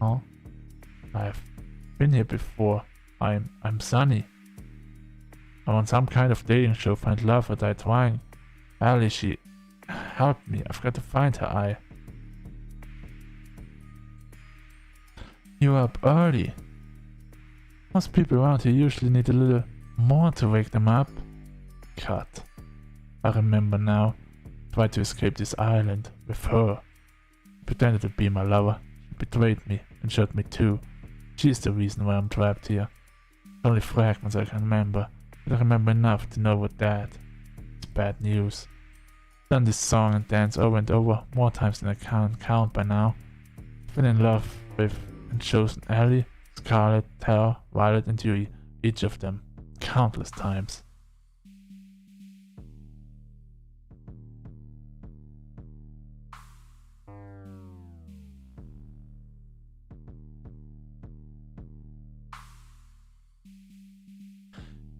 Huh? I've been here before. I'm Sunny. I'm on some kind of dating show, Find Love or Die Trying. Ali, she helped me. I've got to find her. You're up early. Most people around here usually need a little more to wake them up. Cut. I remember now. Tried to escape this island with her. Pretended to be my lover. She betrayed me and shot me too. She's the reason why I'm trapped here. Only fragments I can remember, but I remember enough to know what that. It's bad news. Done this song and dance over and over more times than I can count by now. Been in love with and chosen Ellie, Scarlet, Tara, Violet and Yui, each of them, countless times.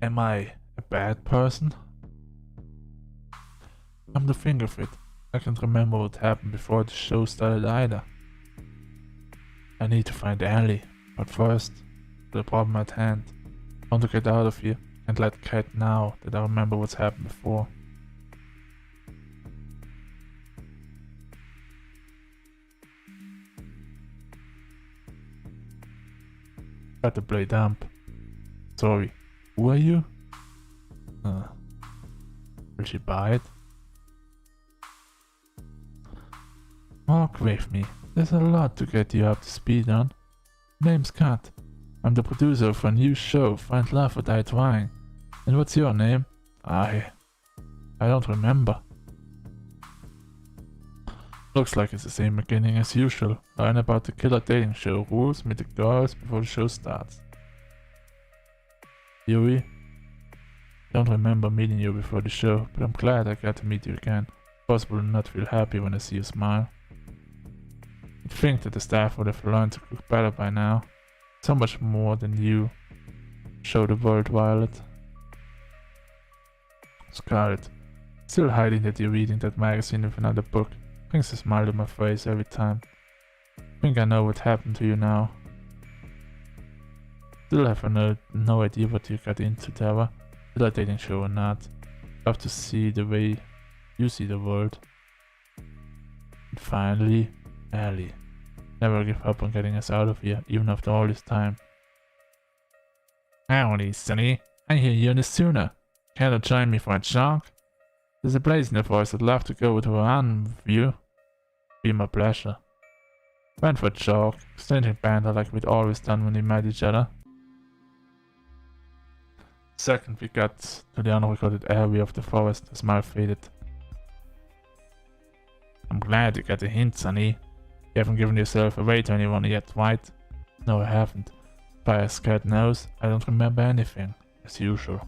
Am I a bad person? Come to think of it, I can't remember what happened before the show started either. I need to find Ellie, but first, the problem at hand. I want to get out of here and let Cat now that I remember what's happened before. Got to play dump. Sorry, who are you? Will she buy it? Walk with me. There's a lot to get you up to speed on. Name's Kat. I'm the producer of a new show, Find Love or Die Trying. And what's your name? I don't remember. Looks like it's the same beginning as usual. Learn about the killer dating show rules, meet the girls before the show starts. Yui? Don't remember meeting you before the show, but I'm glad I got to meet you again. Possible to not feel happy when I see you smile. You'd think that the staff would have learned to cook better by now. So much more than you. Show the world, Violet. Scarlet. Still hiding that you're reading that magazine with another book. Brings a smile to my face every time. Think I know what happened to you now. Still have no idea what you got into, Tara. Still a dating show or not. Love to see the way you see the world. And finally, Ellie. Never give up on getting us out of here, even after all this time. Howdy, Sunny. I hear you're the sooner. Care to join me for a jog? There's a place in the forest I'd love to go to a run with you. Be my pleasure. Went for a jog, exchanging banter like we'd always done when we met each other. Second we got to the unrecorded area of the forest, the smile faded. I'm glad you got a hint, Sunny. You haven't given yourself away to anyone yet, right? No, I haven't. By a scared nose, I don't remember anything, as usual.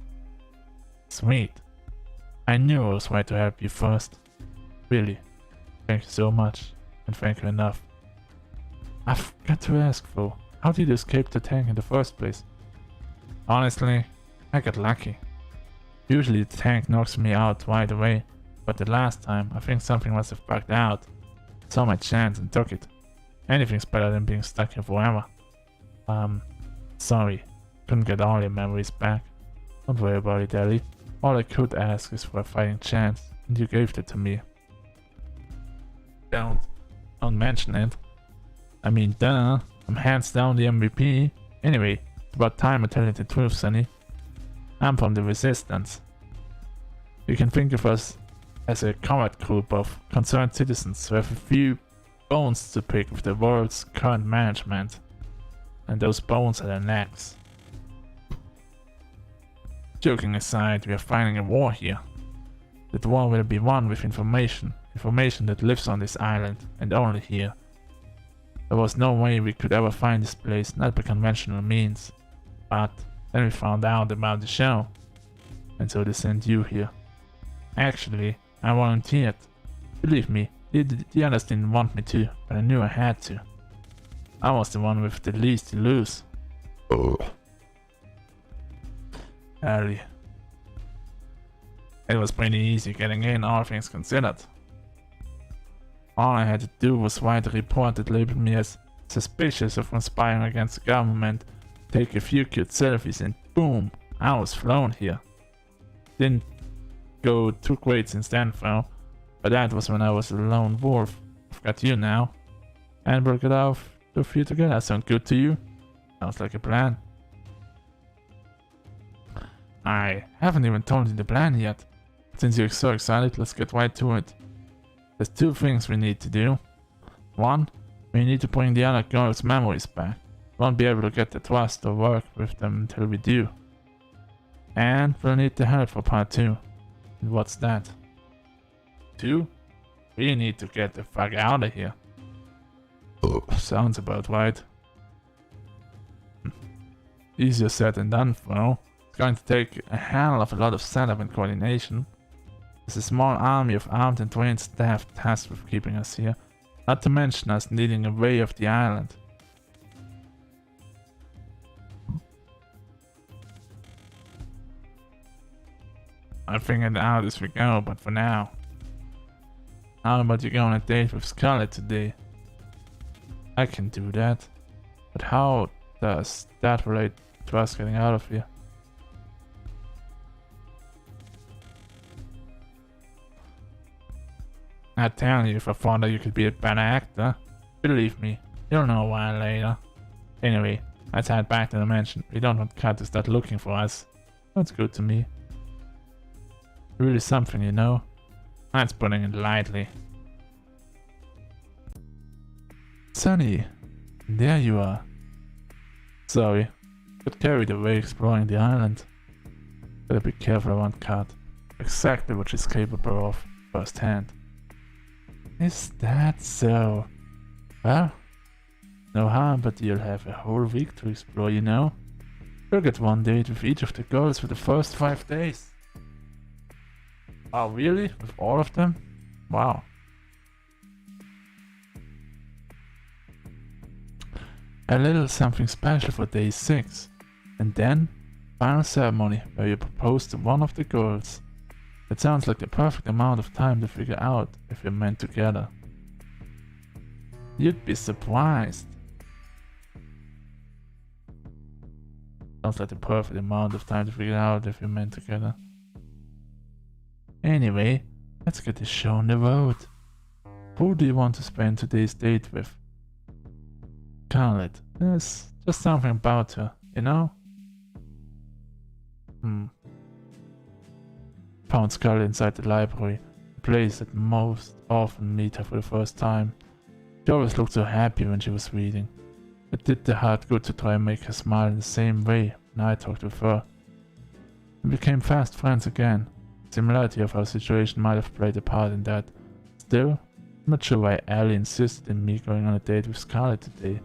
Sweet. I knew I was right to help you first. Really. Thank you so much, and thank you enough. I've got to ask though, how did you escape the tank in the first place? Honestly, I got lucky. Usually the tank knocks me out right away, but the last time I think something must have bugged out. Saw my chance and took it. Anything's better than being stuck here forever. Sorry, couldn't get all your memories back. Don't worry about it, Ellie. All I could ask is for a fighting chance, and you gave it to me. Don't mention it. I mean, duh, I'm hands down the MVP. Anyway, it's about time I tell you the truth, Sunny. I'm from the Resistance. You can think of us as a comrade group of concerned citizens who have a few bones to pick with the world's current management. And those bones are their necks. Joking aside, we are fighting a war here. That war will be won with information. Information that lives on this island, and only here. There was no way we could ever find this place, not by conventional means. But then we found out about the show. And so they sent you here. Actually, I volunteered. Believe me, the others didn't want me to, but I knew I had to. I was the one with the least to lose. Ellie. It was pretty easy getting in, all things considered. All I had to do was write a report that labeled me as suspicious of conspiring against the government, take a few cute selfies, and boom, I was flown here. Didn't go too great since then though, but that was when I was a lone wolf. I've got you now, and we'll get off to few together. Sound good to you? Sounds like a plan. I haven't even told you the plan yet. Since you're so excited, let's get right to it. There's two things we need to do. One, we need to bring the other girls' memories back. Won't be able to get the trust or work with them until we do. And we'll need the help for part 2. And what's that? 2? We need to get the fuck out of here. Oh, sounds about right. Easier said than done though. It's going to take a hell of a lot of setup and coordination. There's a small army of armed and trained staff tasked with keeping us here. Not to mention us needing a way off the island. I'll figure it out as we go, but for now. How about you go on a date with Scarlet today? I can do that. But how does that relate to us getting out of here? I tell you, if I thought that you could be a better actor, believe me, you'll know why later. Anyway, let's head back to the mansion. We don't want Kat to start looking for us. That's good to me. Really something, you know? That's putting it lightly. Sunny, there you are. Sorry, got carried away exploring the island. Better be careful around Kat. Exactly what she's capable of firsthand. Is that so? Well, no harm, but you'll have a whole week to explore, you know? You'll get one date with each of the girls for the first 5 days. Oh, really? With all of them? Wow. A little something special for day 6. And then, final ceremony where you propose to one of the girls. It sounds like the perfect amount of time to figure out if you're meant together. You'd be surprised. Sounds like the perfect amount of time to figure out if you're meant together. Anyway, let's get this show on the road. Who do you want to spend today's date with? Scarlet. There's just something about her, you know? Found Scarlet inside the library, a place that most often meet her for the first time. She always looked so happy when she was reading. It did the heart good to try and make her smile in the same way when I talked with her. We became fast friends again. The similarity of our situation might have played a part in that. Still, I'm not sure why Ellie insisted in me going on a date with Scarlet today.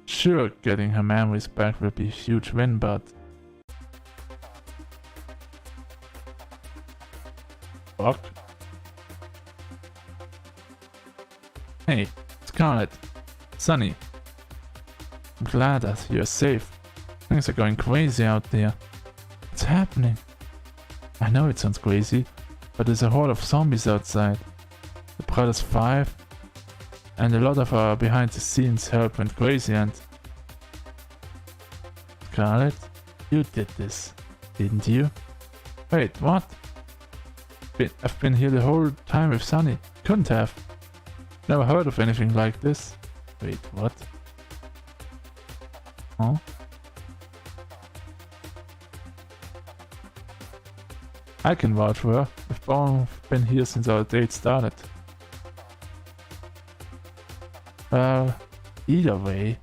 Sure, getting her memories back will be a huge win, but... Fuck. Hey, Scarlet. Sunny. I'm glad that you're safe. Things are going crazy out there. What's happening? I know it sounds crazy, but there's a horde of zombies outside. The Brothers 5 and a lot of our behind the scenes help went crazy and... Scarlet, you did this, didn't you? Wait, what? I've been here the whole time with Sunny. Couldn't have. Never heard of anything like this. Wait, what? Huh? I can vouch for her. We've both been here since our date started. Well, either way,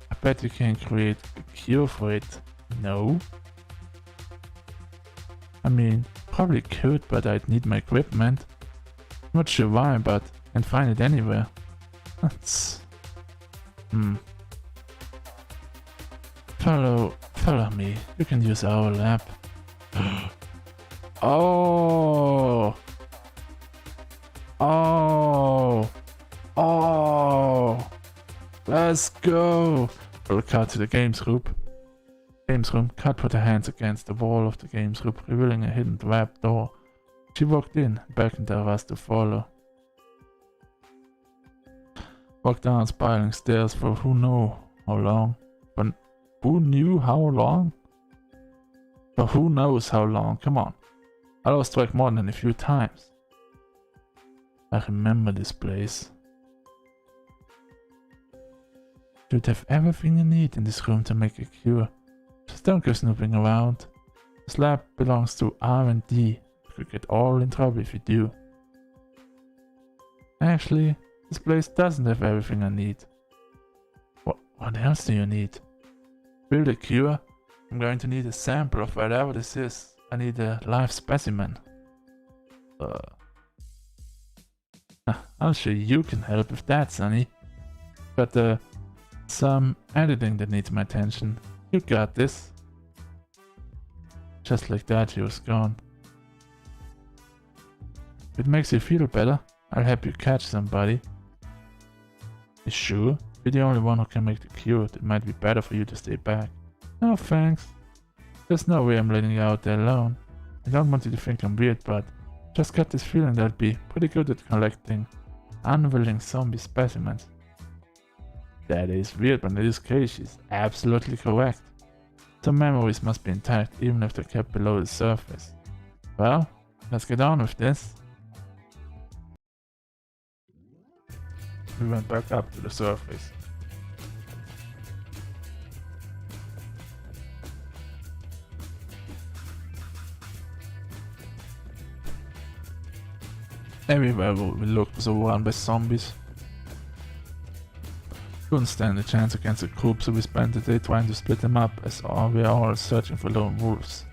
I bet you can create a cure for it. No? I mean, probably could, but I'd need my equipment. Not sure why, but I can find it anywhere. That's... Follow me. You can use our lab. Oh! Oh! Oh! Let's go! We'll cut to the games room. Kat put her hands against the wall of the games room, revealing a hidden trap door. She walked in, beckoned to us to follow. Walked down spiraling stairs for who know how long. But who knew how long? For who knows how long? Come on. I lost track more than a few times. I remember this place. You'd have everything you need in this room to make a cure. Just don't go snooping around. This lab belongs to R&D. You could get all in trouble if you do. Actually, this place doesn't have everything I need. What else do you need? Build a cure? I'm going to need a sample of whatever this is. I need a live specimen. I'm sure you can help with that, Sonny. But some editing that needs my attention. You got this. Just like that, she was gone. If it makes you feel better, I'll help you catch somebody. You sure? You're the only one who can make the cure. It might be better for you to stay back. No thanks. There's no way I'm letting you out there alone. I don't want you to think I'm weird, but just got this feeling that I'd be pretty good at collecting unwilling zombie specimens. That is weird, but in this case she's absolutely correct. Some memories must be intact even if they're kept below the surface. Well, let's get on with this. We went back up to the surface. Everywhere we looked was overrun by zombies. Couldn't stand a chance against a group, so we spent the day trying to split them up as we are all searching for lone wolves.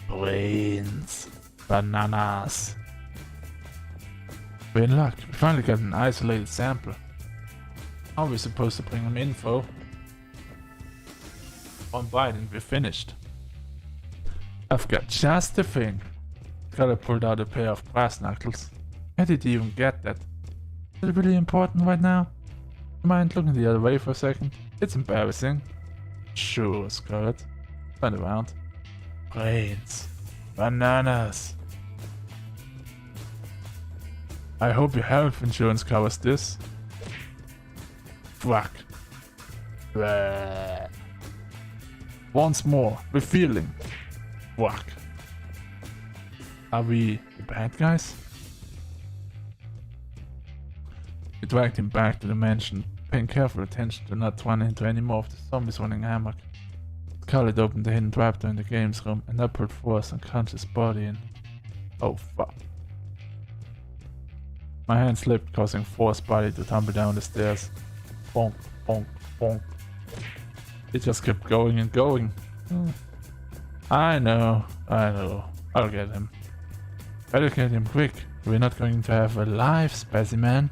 Brains. Bananas. We're in luck. We finally got an isolated sample. How are we supposed to bring him info? One bite and we're finished. I've got just the thing. Gotta pulled out a pair of brass knuckles. How did you even get that? Is it really important right now? Mind looking the other way for a second? It's embarrassing. Sure, Scarlet. Turn around. Brains. Bananas. I hope your health insurance covers this. Fuck. Bleh. Once more, with feeling. Fuck. Are we the bad guys? We dragged him back to the mansion, paying careful attention to not run into any more of the zombies running amok. Scarlet opened the hidden trapdoor in the games room and I pulled Forrest's unconscious body in. Oh fuck. My hand slipped, causing Forrest's body to tumble down the stairs. Bonk, bonk, bonk. It just kept going and going. I know. I'll get him. Better get him quick. We're not going to have a live specimen.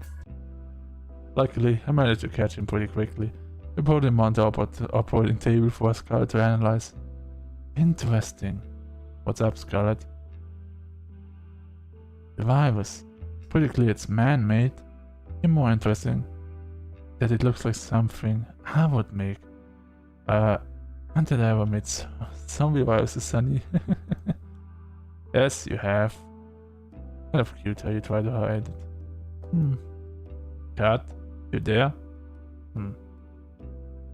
Luckily, I managed to catch him pretty quickly. We put him on the operating table for Scarlet to analyze. Interesting. What's up, Scarlet? The virus. Pretty clear it's man-made. Even more interesting that it looks like something I would make. Until I ever made zombie viruses, Sonny. Yes, you have. Kind of cute how you try to hide it. Cat, you there?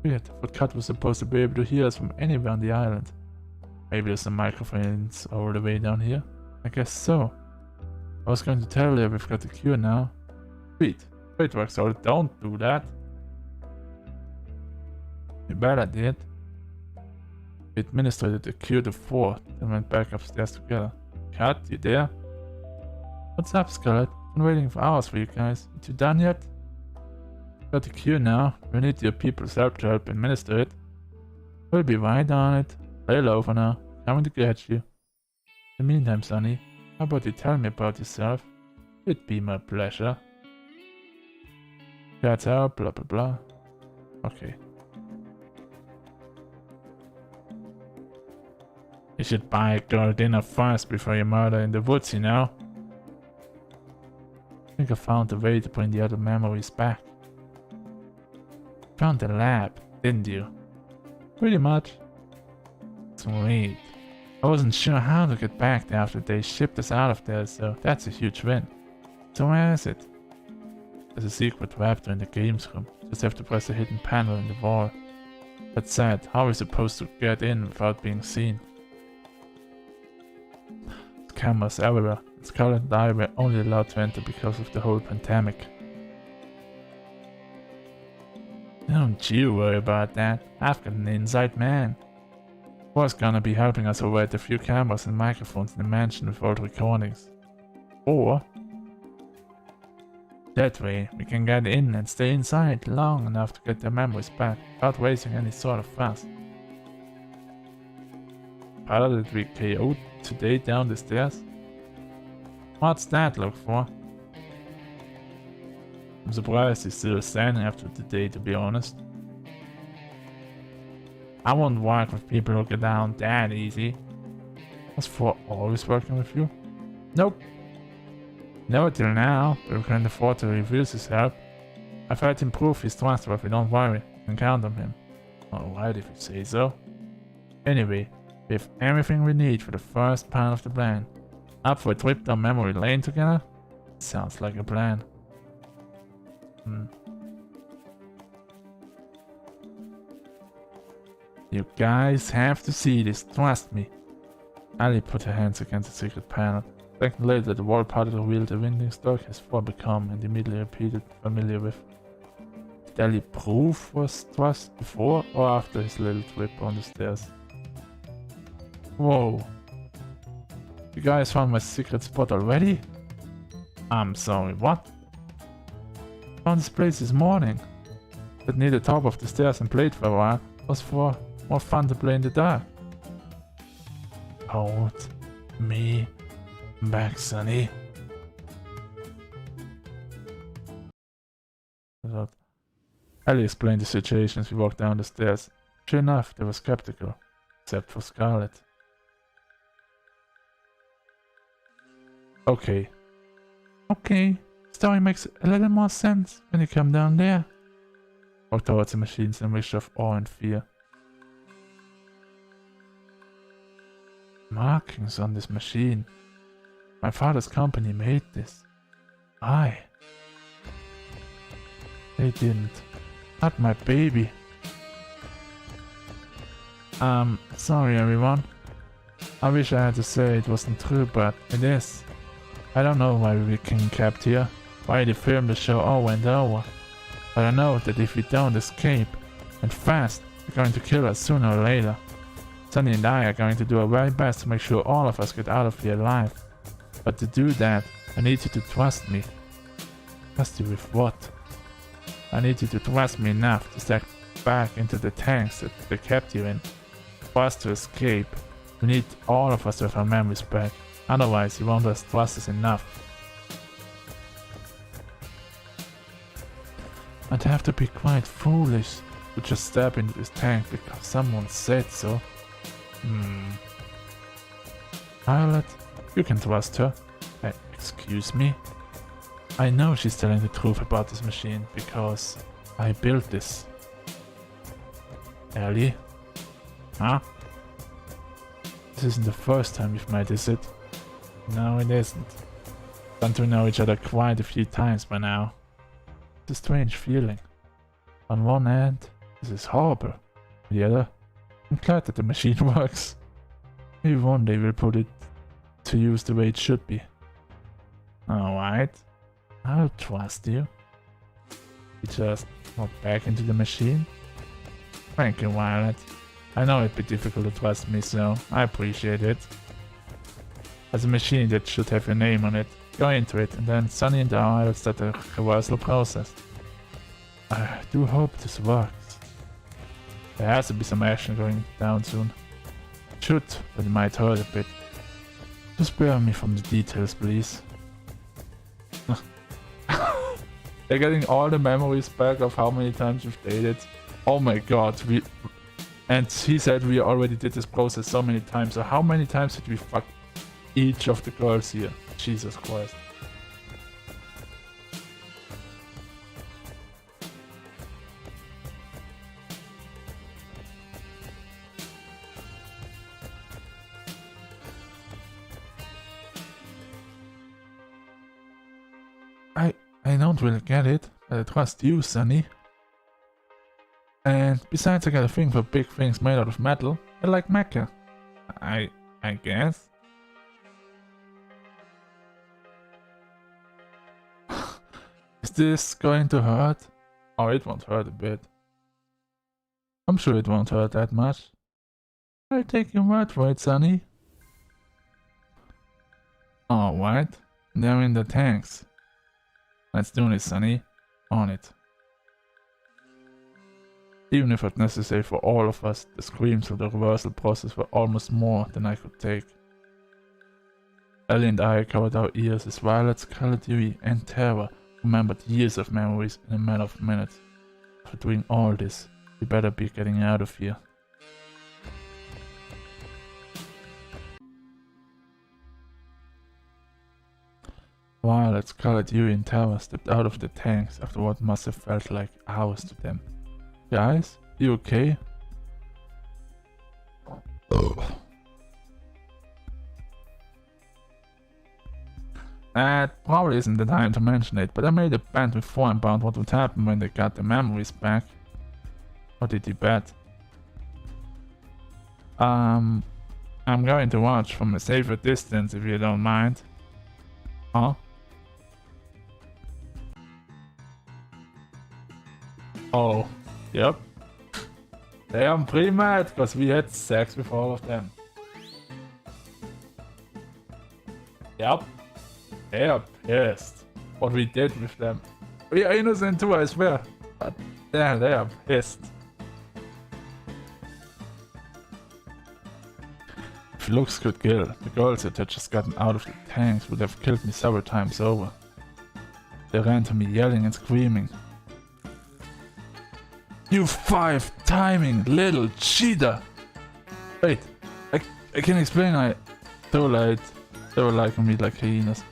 Weird. I thought Cat was supposed to be able to hear us from anywhere on the island. Maybe there's some microphones all the way down here? I guess so. I was going to tell you we've got the cure now. Sweet. Wait, Roxol, don't do that. You bet I did. We administered the cure to 4, then went back upstairs together. Cat, you there? What's up, Scarlet? Been waiting for hours for you guys. Aren't you done yet? Got the cure now. We need your people's help to help administer it. We'll be right on it. Lay low for now. Coming to get you. In the meantime, Sonny, how about you tell me about yourself? It'd be my pleasure. Cat's help, blah blah blah. Okay. You should buy a girl dinner first before you murder in the woods, you know? I think I found a way to bring the other memories back. Found the lab, didn't you? Pretty much. Sweet. I wasn't sure how to get back there after they shipped us out of there, so that's a huge win. So where is it? There's a secret raptor in the games room. Just have to press the hidden panel in the wall. That's sad. How are we supposed to get in without being seen? There's cameras everywhere. Scarlet and I were only allowed to enter because of the whole pandemic. Don't you worry about that. I've got an inside man. Who's gonna be helping us avoid the few cameras and microphones in the mansion with old recordings. Or that way we can get in and stay inside long enough to get their memories back without wasting any sort of fuss. How did we KO today down the stairs? What's that look for? I'm surprised he's still standing after today, to be honest. I won't work with people who get down that easy. Was For always working with you? Nope. Never till now, but we can't afford to refuse his help. I've heard him prove he's trustworthy, don't worry. You can count on him. Alright if you say so. Anyway, we have everything we need for the first part of the plan. Up for a trip down memory lane together? Sounds like a plan. You guys have to see this, trust me. Ali put her hands against the secret panel. A second later, the wall part revealed a winding stalk his foe become and immediately repeated familiar with. Did Ali prove was trust before or after his little trip on the stairs? Whoa. You guys found my secret spot already? I'm sorry, what? Found this place this morning. But near the top of the stairs and played for a while. Was for more fun to play in the dark. Hold me back, Sonny. Ellie explained the situation as we walked down the stairs. Sure enough, they were skeptical. Except for Scarlet. Okay. Story makes a little more sense when you come down there. Walk towards the machines in a mixture of awe and fear. Markings on this machine. My father's company made this. They didn't. Not my baby. Sorry everyone. I wish I had to say it wasn't true, but it is. I don't know why we were kept here, why the film the show all went over. But I know that if we don't escape, and fast, they're going to kill us sooner or later. Sonny and I are going to do our very best to make sure all of us get out of here alive. But to do that, I need you to trust me. Trust you with what? I need you to trust me enough to step back into the tanks that they kept you in. For us to escape, we need all of us to have our memories back. Otherwise, you won't trust us enough. I'd have to be quite foolish to just step into this tank because someone said so. Violet, you can trust her. Excuse me? I know she's telling the truth about this machine because I built this. Ellie? Huh? This isn't the first time we've met, is it? No, it isn't. Don't we know each other quite a few times by now? It's a strange feeling. On one hand, this is horrible. On the other, I'm glad that the machine works. Maybe one day we'll put it to use the way it should be. Alright, I'll trust you. You just walk back into the machine? Thank you, Violet. I know it'd be difficult to trust me, so I appreciate it. As a machine that should have your name on it, go into it, and then Sonny and I will start the reversal process. I do hope this works. There has to be some action going down soon. It should, but it might hurt a bit. Just spare me from the details, please. They're getting all the memories back of how many times we've dated. Oh my god, and he said we already did this process so many times. So how many times did we fuck each of the girls here? Jesus Christ. I don't really get it, but I trust you, Sunny. And besides, I got a thing for big things made out of metal. I like mecha. I guess. Is this going to hurt? Oh, it won't hurt a bit. I'm sure it won't hurt that much. I'll take your word for it, Sonny. Alright, they're in the tanks. Let's do this, Sonny. On it. Even if it's necessary for all of us, the screams of the reversal process were almost more than I could take. Ellie and I covered our ears as Violet, Scarlet, Yui, and Terra remembered years of memories in a matter of minutes. For doing all this, we better be getting out of here. Violet, Scarlet, Yui, and Terra stepped out of the tanks after what must have felt like hours to them. Guys, you okay? That probably isn't the time to mention it, but I made a bet before about what would happen when they got their memories back. What did you bet? I'm going to watch from a safer distance if you don't mind. Huh? Oh, yep. They are pretty mad because we had sex with all of them. Yep. They are pissed. What we did with them. We are innocent too, I swear. But yeah, they are pissed. If looks could kill, the girls that had just gotten out of the tanks would have killed me several times over. They ran to me yelling and screaming. You 5 timing little cheater! Wait, I can explain. They were like me like hyenas.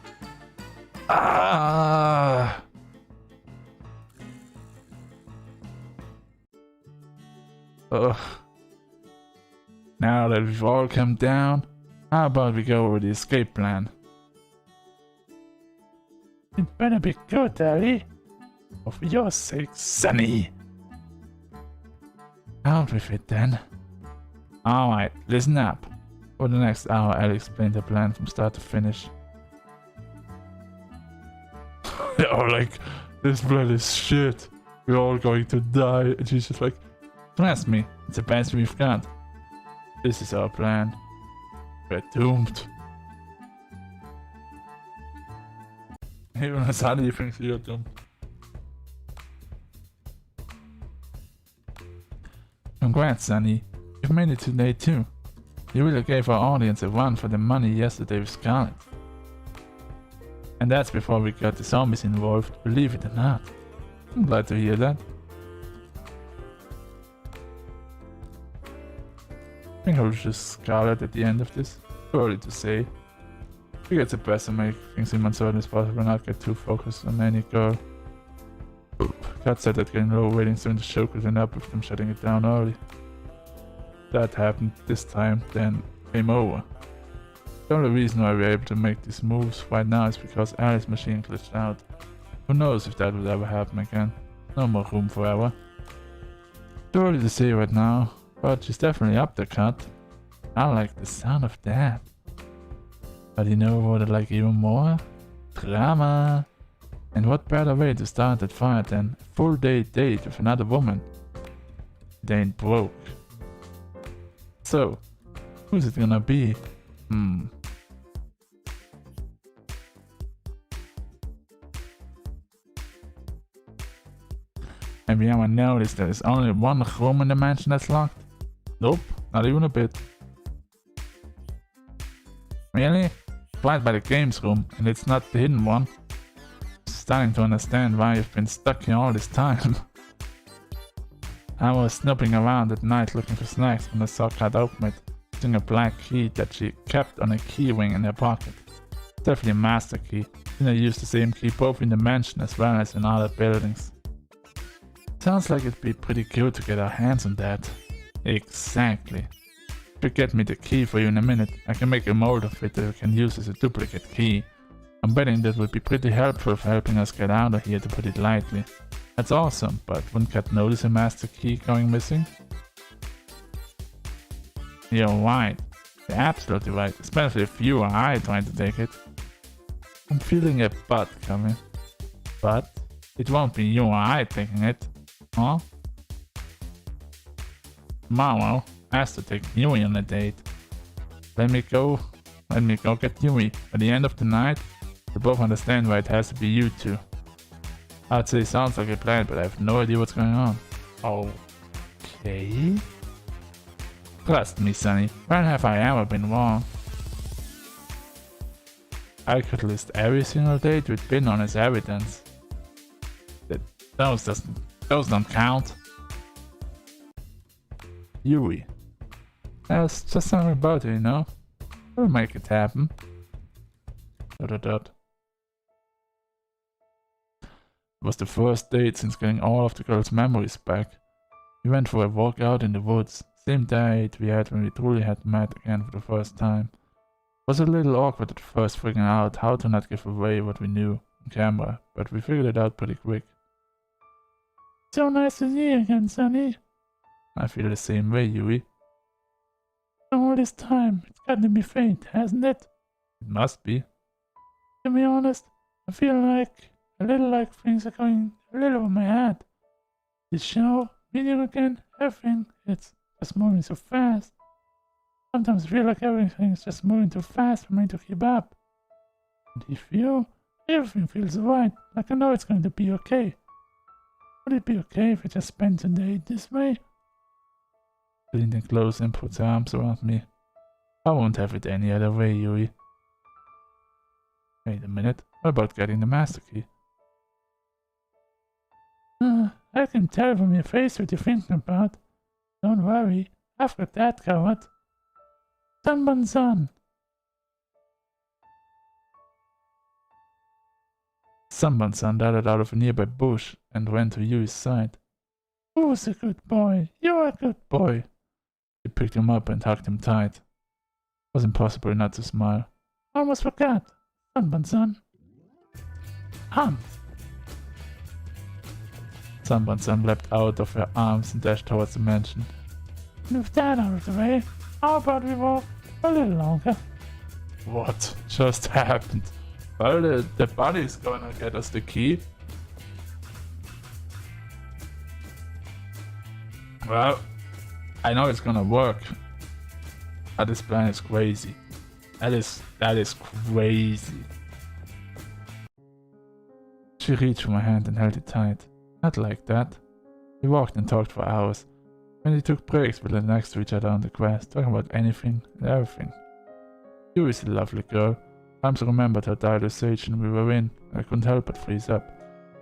Ah! Ugh. Now that we've all come down, how about we go over the escape plan? It better be good, Ellie. For your sake, Sonny. Out with it then. Alright, listen up. For the next hour, Ellie explained her plan from start to finish. They are like, this plan is shit. We're all going to die. And she's just like, trust me, it's the best we've got. This is our plan. We're doomed. Even Sunny thinks you're doomed. Congrats, Sunny. You've made it to day 2. You really gave our audience a run for the money yesterday with Scarlet. And that's before we got the zombies involved, believe it or not. I'm glad to hear that. I think I'll choose Scarlet at the end of this. Too early to say. I think it's best to make things seem uncertain as possible and not get too focused on any girl. God said that getting low ratings during the show could end up with them shutting it down early. That happened this time, then game over. The only reason why we're able to make these moves right now is because Ali's machine glitched out. Who knows if that would ever happen again. No more room for error. Too early to say right now, but she's definitely up the cut. I like the sound of that. But you know what I like even more? Drama! And what better way to start that fire than a full day date with another woman? It ain't broke. So, who's it gonna be? Maybe I noticed there's only one room in the mansion that's locked? Nope, not even a bit. Really? Right by the games room, and it's not the hidden one. Starting to understand why you've been stuck here all this time. I was snooping around at night looking for snacks when I saw Kat open it, using a black key that she kept on a key ring in her pocket. Definitely a master key, since I used the same key both in the mansion as well as in other buildings. Sounds like it'd be pretty cool to get our hands on that. Exactly. If you get me the key for you in a minute, I can make a mold of it that we can use as a duplicate key. I'm betting that would be pretty helpful for helping us get out of here, to put it lightly. That's awesome, but wouldn't Cat notice a master key going missing? You're right. You're absolutely right, especially if you or I trying to take it. I'm feeling a but coming. But it won't be you or I taking it, huh? Tomorrow has to take Yui on a date. Let me go get Yui. By the end of the night, we both understand why it has to be you two. I'd say sounds like a plan, but I have no idea what's going on. Okay? Trust me, Sonny. When have I ever been wrong? I could list every single date we've been on as evidence. Those don't count. Yui. There's just something about it, you know? We'll make it happen. ... It was the first date since getting all of the girls' memories back. We went for a walk out in the woods. Same date we had when we truly had met again for the first time. It was a little awkward at first figuring out how to not give away what we knew on camera, but we figured it out pretty quick. So nice to see you again, Sonny. I feel the same way, Yui. All this time, it's gotten to be fate, hasn't it? It must be. To be honest, I feel a little like things are going a little over my head. This show, meeting again, everything, it's just moving so fast. Sometimes I feel like everything's just moving too fast for me to keep up. And if you, everything feels right, like I know it's going to be okay. Would it be okay if I just spent the day this way? Leaned in close and put her arms around me. I won't have it any other way, Yui. Wait a minute, what about getting the master key? I can tell from your face what you're thinking about. Don't worry, I've got that covered. Sanban-san. Sanban-san darted out of a nearby bush and ran to Yui's side. Who's a good boy? You're a good boy. She picked him up and hugged him tight. It was impossible not to smile. Almost forgot. Sanban-san. Sanban-san leapt out of her arms and dashed towards the mansion. And with that out of the way, how about we walk a little longer? What just happened? Well, the buddy's gonna get us the key. Well, I know it's gonna work. But this plan is crazy. That is crazy. She reached for my hand and held it tight. Not like that. We walked and talked for hours. When we took breaks, we lay next to each other on the grass, talking about anything and everything. Yui is a lovely girl. Times I remembered her dire station we were in, and I couldn't help but freeze up.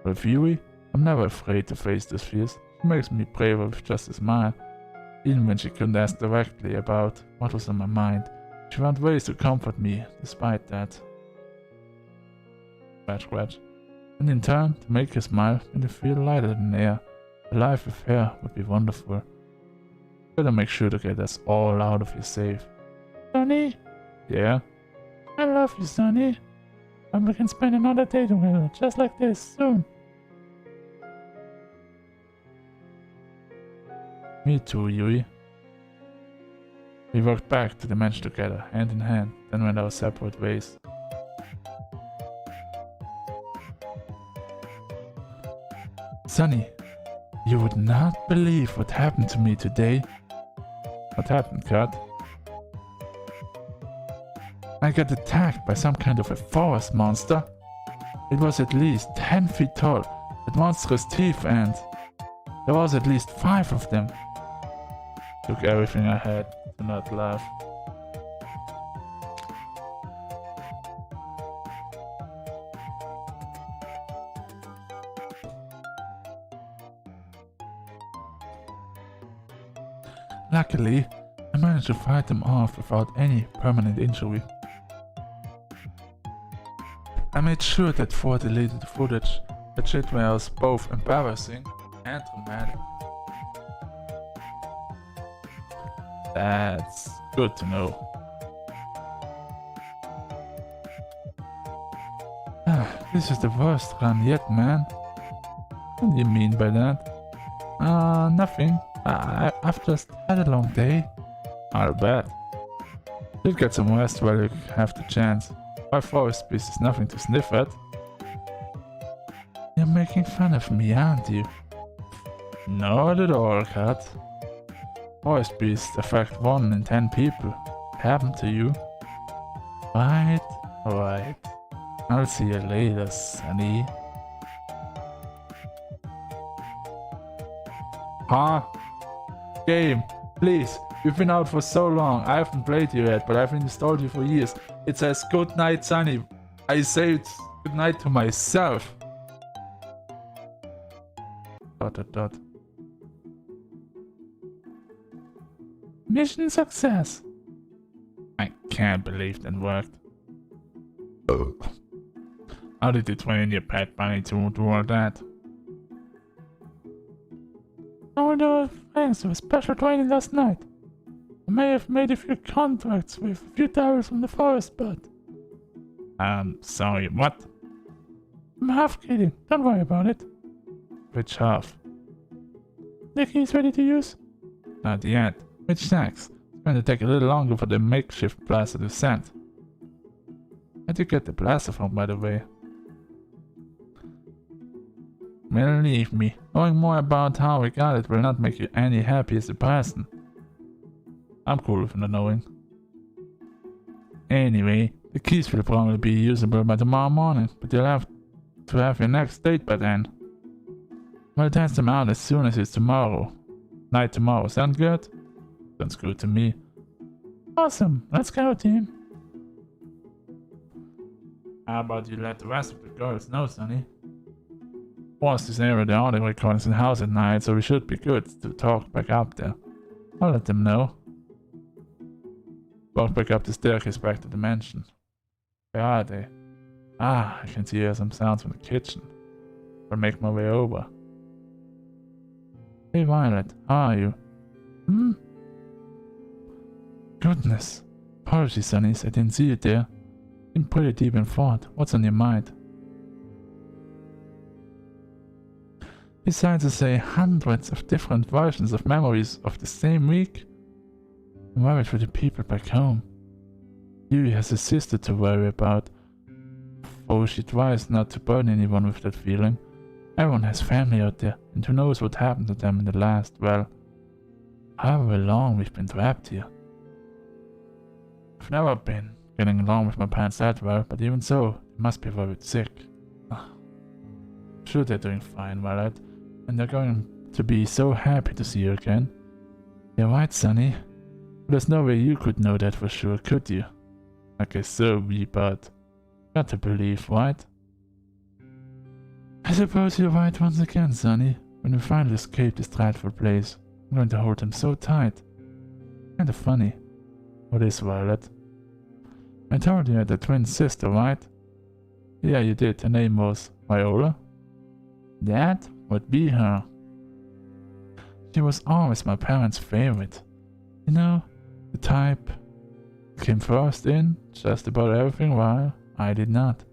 But with Yui, I'm never afraid to face those fears. She makes me braver with just a smile. Even when she couldn't ask directly about what was on my mind, she found ways to comfort me despite that. Scratch, scratch. And in turn, to make her smile made me feel lighter than air. A life with her would be wonderful. Better make sure to get us all out of here safe. Sonny? Yeah? I love you, Sonny. And we can spend another day together, just like this, soon. Me too, Yui. We walked back to the mansion together, hand in hand, then went our separate ways. Sonny, you would not believe what happened to me today. What happened, Kat? I got attacked by some kind of a forest monster. It was at least 10 feet tall, with monstrous teeth, and there was at least 5 of them. Took everything I had to not laugh. Luckily, I managed to fight them off without any permanent injury. I made sure that 4 deleted the footage. That shit was both embarrassing and dramatic. That's good to know. This is the worst run yet, man. What do you mean by that? Nothing. I've just had a long day. I'll bet. You'll get some rest while you have the chance. 5 forest beasts is nothing to sniff at. You're making fun of me, aren't you? Not at all, cat. Forest beasts affect 1 in 10 people. Happen to you? Right. I'll see you later, Sonny. Huh? Game, please. You've been out for so long. I haven't played you yet, but I've installed you for years. It says good night, Sonny. I say it's good night to myself. ... Mission success. I can't believe that worked. How did you train your pet bunny to do all that? Oh, thanks to a special training last night. I may have made a few contracts with a few devils from the forest, but... sorry, what? I'm half kidding, don't worry about it. Which half? The key's ready to use? Not yet. Which next? It's going to take a little longer for the makeshift blaster to send. Where'd you get the blaster from, by the way? Believe me, knowing more about how we got it will not make you any happier as a person. I'm cool with not knowing. Anyway, the keys will probably be usable by tomorrow morning, but you'll have to have your next date by then. We'll test them out as soon as it's tomorrow. Night tomorrow, sound good? Sounds good to me. Awesome, let's go, team. How about you let the rest of the girls know, Sonny? Once this area the audio recordings in the house at night, so we should be good to talk back up there. I'll let them know. Walk back up the staircase back to the mansion. Where are they? I can hear some sounds from the kitchen. I'll make my way over. Hey Violet, how are you? Goodness. Apologies, Sonnies, I didn't see you there. Been pretty deep in thought. What's on your mind? Besides, I say hundreds of different versions of memories of the same week. I'm worried for the people back home. Yui has a sister to worry about, though she tries not to burden anyone with that feeling. Everyone has family out there, and who knows what happened to them in the last, well, however long we've been trapped here. I've never been getting along with my parents that well, but even so, they must be worried sick. I'm sure they're doing fine, Violet, and they're going to be so happy to see you again. You're right, Sonny. There's no way you could know that for sure, could you? I guess so, but got to believe, right? I suppose you're right once again, Sonny. When we finally escape this dreadful place, I'm going to hold him so tight. Kinda funny. What is Violet? I told you I had a twin sister, right? Yeah, you did. Her name was Viola. That would be her. She was always my parents' favorite. You know, the type who came first in just about everything while I did not.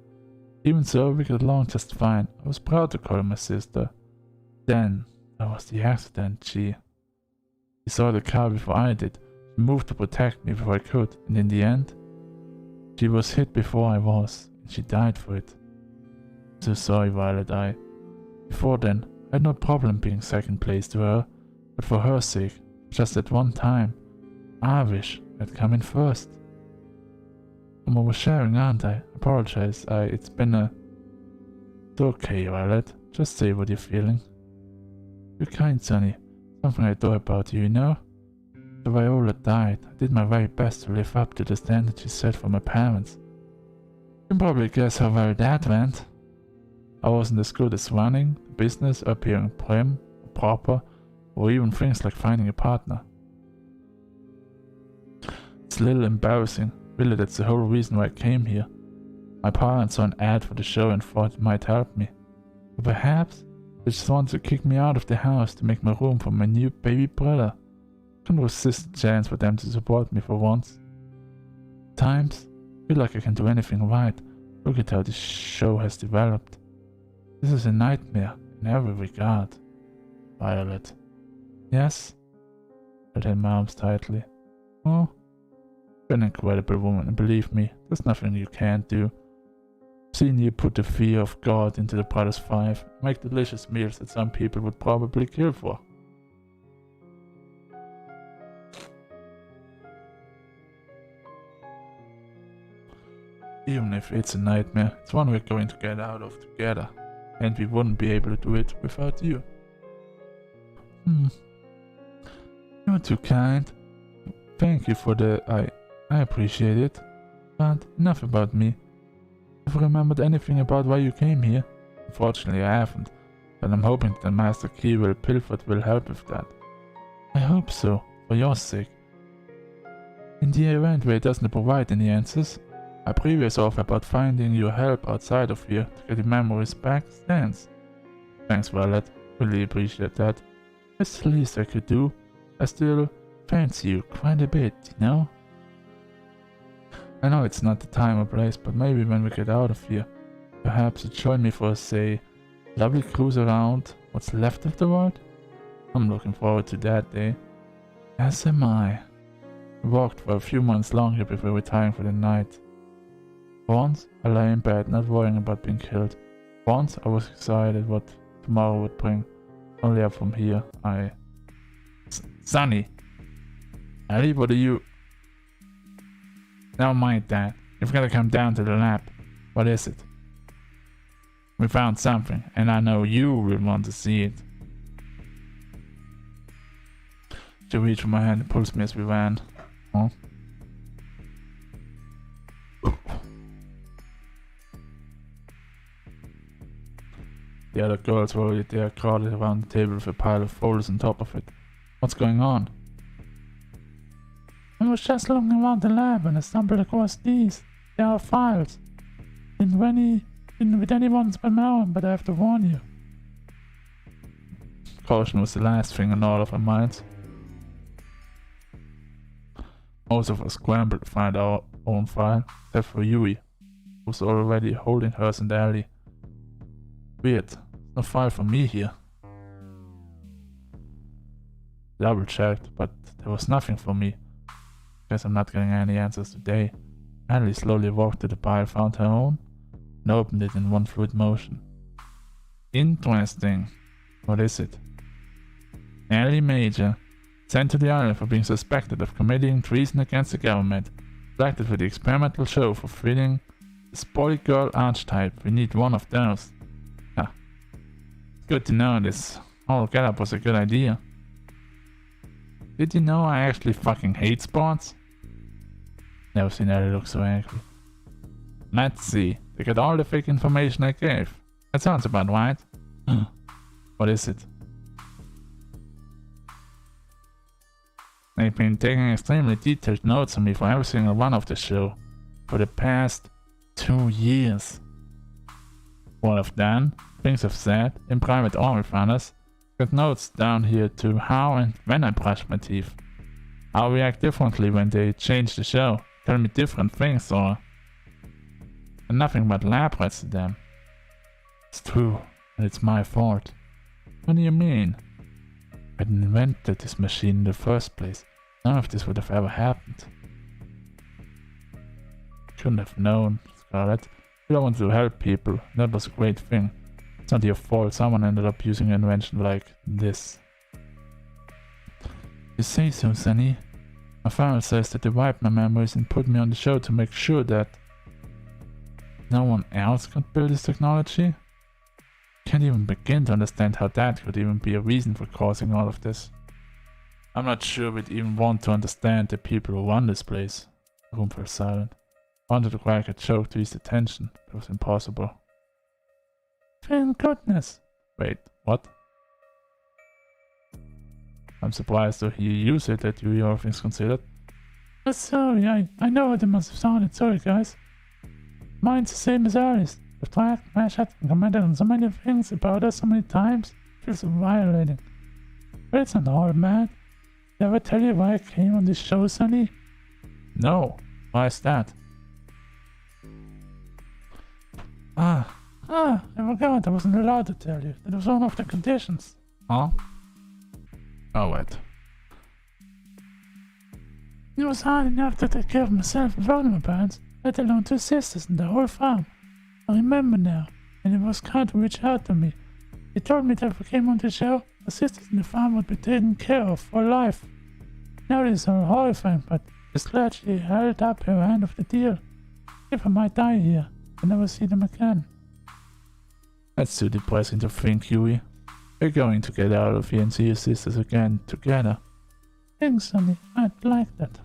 Even so, we got along just fine. I was proud to call her my sister. Then, there was the accident. She saw the car before I did. She moved to protect me before I could, and in the end, she was hit before I was, and she died for it. So sorry, Violet. Before then, I had no problem being second place to her, but for her sake, just at one time, I wish I'd come in first. I'm oversharing, aren't I? Apologize, it's been a... It's okay, Violet. Just say what you're feeling. You're kind, Sonny. Something I adore about you, you know? After Viola died, I did my very best to live up to the standard she set for my parents. You can probably guess how well that went. I wasn't as good as running, the business, appearing prim, or proper, or even things like finding a partner. It's a little embarrassing. Really, that's the whole reason why I came here. My parents saw an ad for the show and thought it might help me. Or perhaps they just wanted to kick me out of the house to make my room for my new baby brother. I couldn't resist the chance for them to support me for once. At times, I feel like I can do anything right, Look at how this show has developed. This is a nightmare in every regard. Violet. Yes? I held my arms tightly. Oh? You're an incredible woman, and believe me, there's nothing you can't do. I've seen you put the fear of God into the Brothers 5, make delicious meals that some people would probably kill for. Even if it's a nightmare, it's one we're going to get out of together, and we wouldn't be able to do it without you. You're too kind. Thank you for the... I appreciate it. But enough about me. Have you remembered anything about why you came here? Unfortunately, I haven't, but I'm hoping that Master Keeble Pilford will help with that. I hope so, for your sake. In the event where it doesn't provide any answers, my previous offer about finding your help outside of here to get your memories back stands. Thanks, Violet. Really appreciate that. It's the least I could do. I still fancy you quite a bit, you know? I know it's not the time or place, but maybe when we get out of here, perhaps you'd join me for, say, a lovely cruise around what's left of the world? I'm looking forward to that day. As am I. We walked for a few months longer before retiring for the night. Once, I lay in bed not worrying about being killed. Once, I was excited what tomorrow would bring. Only up from here, Sonny! Ellie, what are you... Never mind that. You've got to come down to the lab. What is it? We found something, and I know you will want to see it. She reached for my hand and pulls me as we ran. Huh? The other girls were already there, crowded around the table with a pile of folders on top of it. What's going on? I was just looking around the lab and I stumbled across these. They are files. Didn't with anyone's by now, but I have to warn you. Caution was the last thing on all of our minds. Most of us scrambled to find our own file, except for Yui, who was already holding hers in the alley. Weird, no file for me here. Double checked, but there was nothing for me. Guess I'm not getting any answers today. Ellie slowly walked to the pile, found her own, and opened it in one fluid motion. Interesting. What is it? Ellie Major, sent to the island for being suspected of committing treason against the government. Selected for the experimental show for fitting the spoiled girl archetype. We need one of those. Ah. Good to know this whole getup was a good idea. Did you know I actually fucking hate sports? Never seen Ellie look so angry. Let's see. They got all the fake information I gave. That sounds about right. What is it? They've been taking extremely detailed notes on me for every single one of the show. For the past 2 years. What I've done, things I've said, in private or with others. Got notes down here to how and when I brush my teeth. I'll react differently when they change the show, tell me different things or... And nothing but lab rats to them. It's true, and it's my fault. What do you mean? I invented this machine in the first place. None of this would have ever happened. Couldn't have known, Scarlet. You don't want to help people, that was a great thing. It's not your fault someone ended up using an invention like this. You say so, Sunny. My father says that they wiped my memories and put me on the show to make sure that no one else could build this technology? Can't even begin to understand how that could even be a reason for causing all of this. I'm not sure we'd even want to understand the people who run this place. The room fell silent. I wanted to crack a joke to ease the tension, but it was impossible. Thank goodness. Wait, what? I'm surprised to hear you say that you hear all things considered. Oh, sorry, I know what it must have sounded. Sorry, guys. Mine's the same as ours. I've tried, mashed up, and commented on so many things about us so many times. It feels so violating. But it's not all bad. Did I ever tell you why I came on this show, Sonny? No. Why is that? I forgot I wasn't allowed to tell you. That was one of the conditions. Huh? Oh, wait. It was hard enough to take care of myself without my parents, let alone 2 sisters and the whole farm. I remember now, and it was kind to reach out to me. He told me that if I came on the show, the sisters in the farm would be taken care of for life. Now this is all horrifying, but just glad she held up her end of the deal. If I might die here, I'll never see them again. That's too depressing to think, Huey. We're going to get out of here and see your sisters again, together. Thanks, Sonny. I'd like that.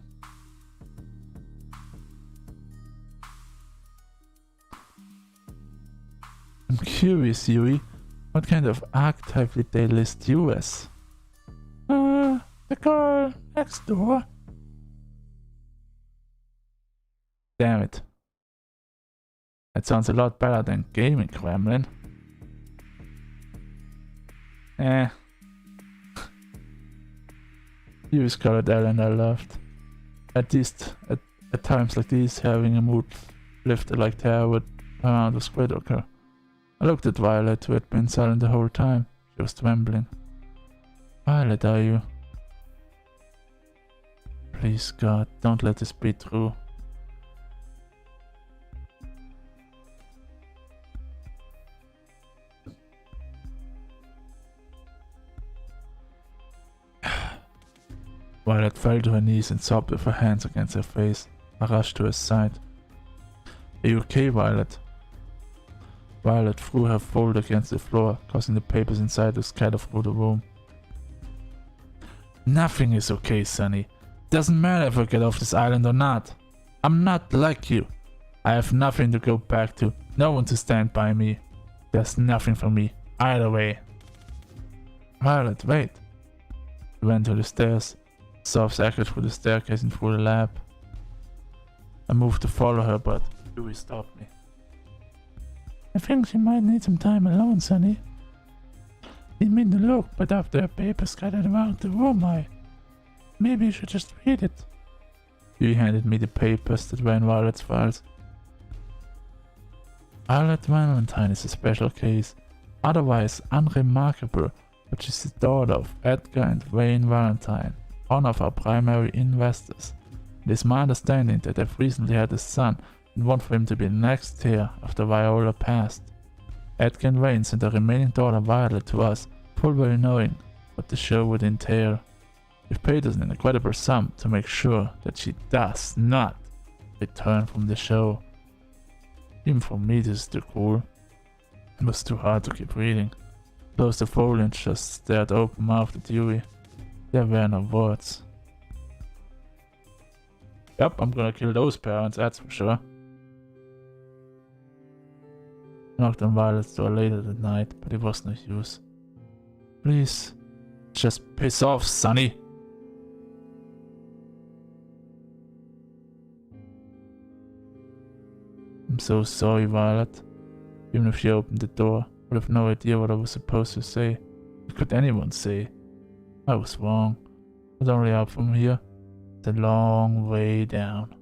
I'm curious, Huey. What kind of archetype did they list you as? The girl next door. Damn it. That sounds a lot better than Gaming Gremlin. You Scarlet Island I loved. At least at times like these, having a mood lifted like terror would around was great occur. I looked at Violet, who had been silent the whole time. She was trembling. Violet, are you? Please, God, don't let this be true. Violet fell to her knees and sobbed with her hands against her face. I rushed to her side. Are you okay, Violet? Violet threw her fold against the floor, causing the papers inside to scatter through the room. Nothing is okay, Sonny. Doesn't matter if I get off this island or not. I'm not like you. I have nothing to go back to, no one to stand by me. There's nothing for me, either way. Violet, wait. She went to the stairs. Sobs echoed through the staircase and through the lab. I moved to follow her, but Huey stopped me. I think she might need some time alone, Sonny. Didn't mean to look, but after her paper scattered around the room, maybe you should just read it. Huey handed me the papers that were in Violet's files. Violet Valentine is a special case, otherwise unremarkable, but she's the daughter of Edgar and Wayne Valentine, one of our primary investors. It is my understanding that they've recently had a son and want for him to be the next heir after Viola passed. Edgar and Wayne sent the remaining daughter Violet to us, full well knowing what the show would entail. They've paid us an incredible sum to make sure that she does not return from the show. Even for me this is too cool. It was too hard to keep reading. Closed the folio and just stared open-mouthed at Huey. There were no words. Yep, I'm gonna kill those parents, that's for sure. I knocked on Violet's door later that night, but it was no use. Please, just piss off, Sonny. I'm so sorry, Violet. Even if she opened the door, I would have no idea what I was supposed to say. What could anyone say? I was wrong. Not only up from here, it's a long way down.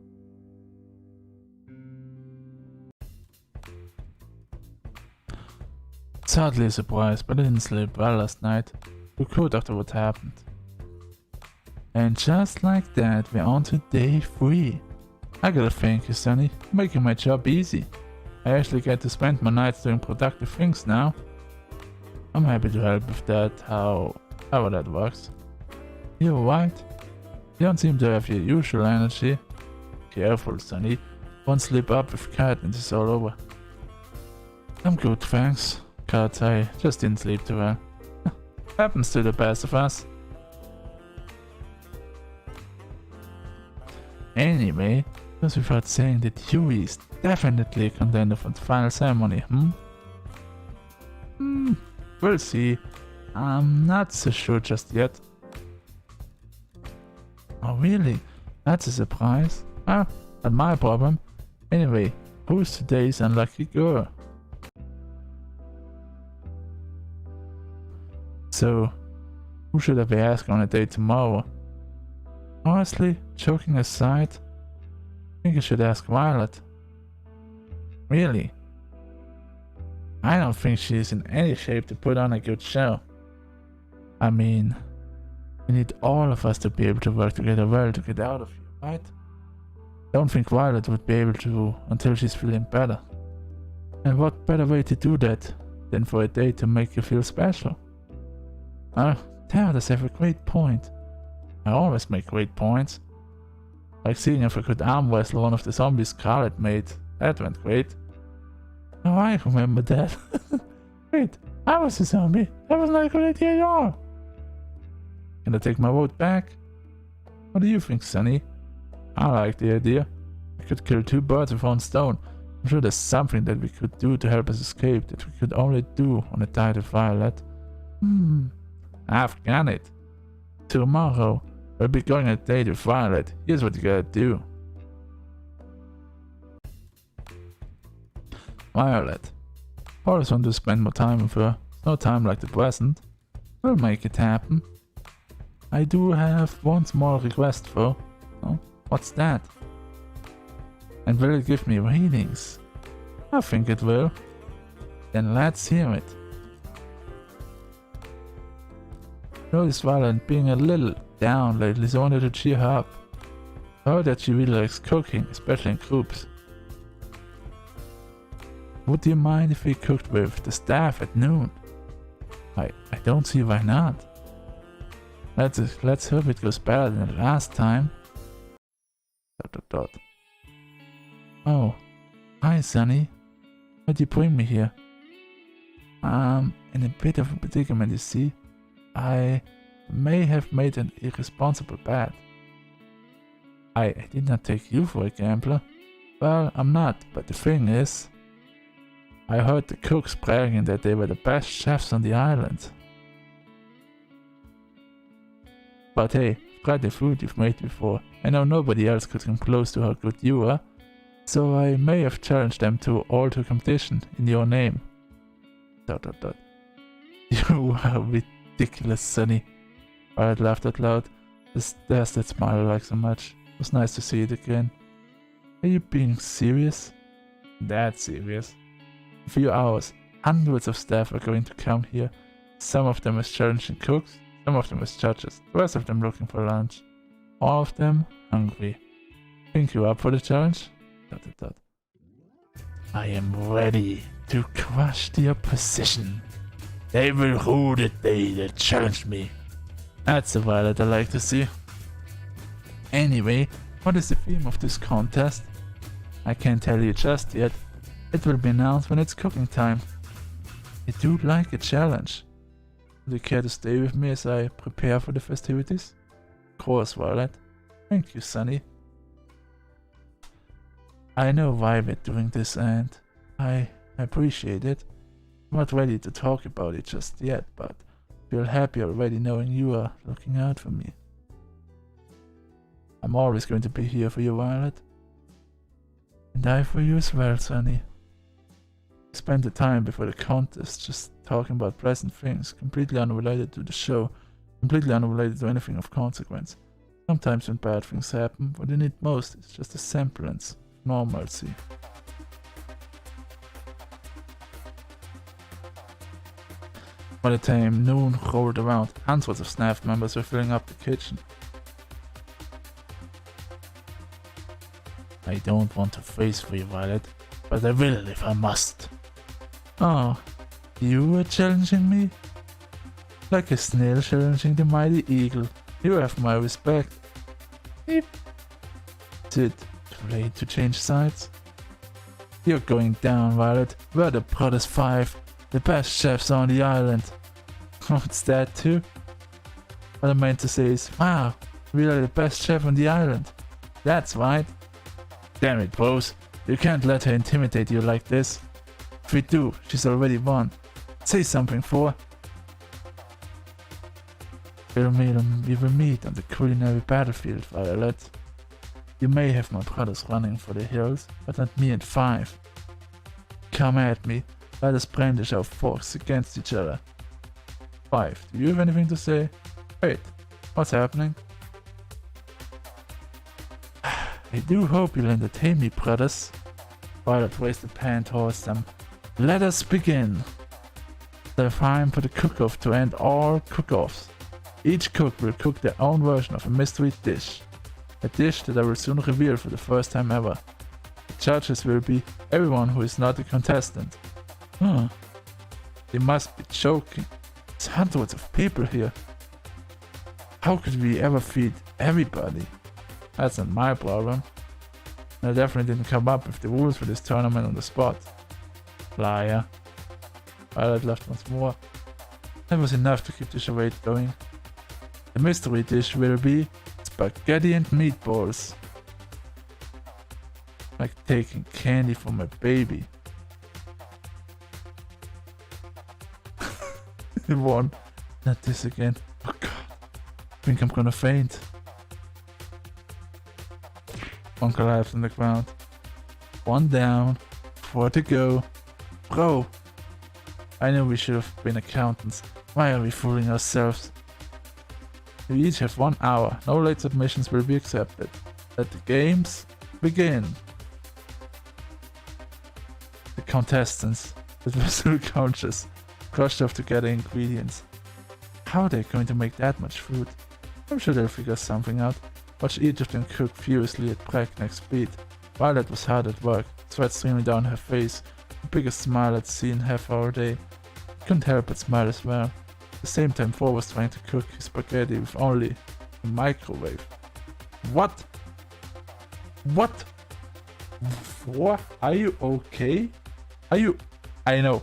It's hardly a surprise, but I didn't sleep well last night. Who could after what happened? And just like that, we're on to day 3. I gotta thank you, Sonny, for making my job easy. I actually get to spend my nights doing productive things now. I'm happy to help with that, however that works. You're right. You don't seem to have your usual energy. Careful, Sonny. One slip up with Cat and it's all over. I'm good, thanks. Cat, I just didn't sleep too well. Happens to the best of us. Anyway, goes without saying that Huey is definitely a contender for the final ceremony, We'll see. I'm not so sure just yet. Oh really? That's a surprise. Ah, not my problem. Anyway, who's today's unlucky girl? So, who should I be asking on a date tomorrow? Honestly, joking aside, I think I should ask Violet. Really? I don't think she is in any shape to put on a good show. I mean, we need all of us to be able to work together well to get out of here, right? Don't think Violet would be able to until she's feeling better. And what better way to do that than for a day to make you feel special? Well, Tara does have a great point. I always make great points. Like seeing if I could arm wrestle one of the zombies Scarlet made. That went great. Oh, I remember that. Wait, I was a zombie. That was not a good idea at all. Can I take my vote back? What do you think, Sunny? I like the idea. We could kill two birds with one stone. I'm sure there's something that we could do to help us escape that we could only do on a tide of Violet. I've got it. Tomorrow, we'll be going on a date with Violet. Here's what you gotta do. Violet. Always want to spend more time with her. No time like the present. We'll make it happen. I do have one small request though. Oh, what's that? And will it give me readings? I think it will. Then let's hear it. Notice Violet being a little down lately, so I wanted to cheer her up. I heard that she really likes cooking, especially in groups. Would you mind if we cooked with the staff at noon? I don't see why not. Let's hope it goes better than the last time. ... Oh, hi Sunny. Why'd you bring me here? In a bit of a predicament, you see. I may have made an irresponsible bet. I did not take you for a gambler. Well, I'm not, but the thing is, I heard the cooks bragging that they were the best chefs on the island. But hey, tried the food you've made before. I know nobody else could come close to how good you are, so I may have challenged them to all to competition in your name. ... You are ridiculous, Sunny. I laughed out loud. There's that smile I like so much. It was nice to see it again. Are you being serious? That serious? In a few hours, hundreds of staff are going to come here. Some of them as challenging cooks, some of them as judges, the rest of them looking for lunch. All of them hungry. Think you up for the challenge? ... I am ready to crush the opposition. They will rue the day they challenged me. That's a Violet I like to see. Anyway, what is the theme of this contest? I can't tell you just yet. It will be announced when it's cooking time. I do like a challenge. Would you care to stay with me as I prepare for the festivities? Of course, Violet. Thank you, Sunny. I know why we're doing this and I appreciate it. I'm not ready to talk about it just yet, but feel happy already knowing you are looking out for me. I'm always going to be here for you, Violet. And I for you as well, Sunny. We spent the time before the contest just talking about pleasant things, completely unrelated to the show, completely unrelated to anything of consequence. Sometimes when bad things happen, what you need most is just a semblance of normalcy. By the time noon rolled around, hundreds of staff members were filling up the kitchen. I don't want to face for you, Violet, but I will if I must. Oh, you were challenging me? Like a snail challenging the mighty eagle. You have my respect. Is it too late to change sides? You're going down, Violet. We're the Brothers 5. The best chefs on the island. What's that too? What I meant to say is, wow, we are the best chef on the island. That's right. Damn it, bros. You can't let her intimidate you like this. If we do, she's already won. Say something, for. We will meet on the culinary battlefield, Violet. You may have my brothers running for the hills, but not me and 5. Come at me. Let us brandish our forks against each other. 5. Do you have anything to say? Wait, what's happening? I do hope you'll entertain me, brothers. Violet raised the pan towards them. Let us begin. The time for the cook-off to end all cook-offs. Each cook will cook their own version of a mystery dish. A dish that I will soon reveal for the first time ever. The judges will be everyone who is not a contestant. They must be joking. There's hundreds of people here. How could we ever feed everybody? That's not my problem. I definitely didn't come up with the rules for this tournament on the spot. Liar. Violet laughed once more. That was enough to keep the charade going. The mystery dish will be spaghetti and meatballs. Like taking candy from my baby. One. Not this again. Oh god. I think I'm gonna faint. One collapsed on the ground. One down. 4 to go. Bro. I know we should have been accountants. Why are we fooling ourselves? We each have 1 hour. No late submissions will be accepted. Let the games begin. The contestants, with were still conscious, crushed off together ingredients. How are they going to make that much food? I'm sure they'll figure something out. Watch each of them cook furiously at breakneck speed. Violet was hard at work, sweat streaming down her face, the biggest smile I'd seen half our day. Couldn't help but smile as well. At the same time, Thor was trying to cook his spaghetti with only a microwave. What? What? Thor, are you okay? Are you? I know.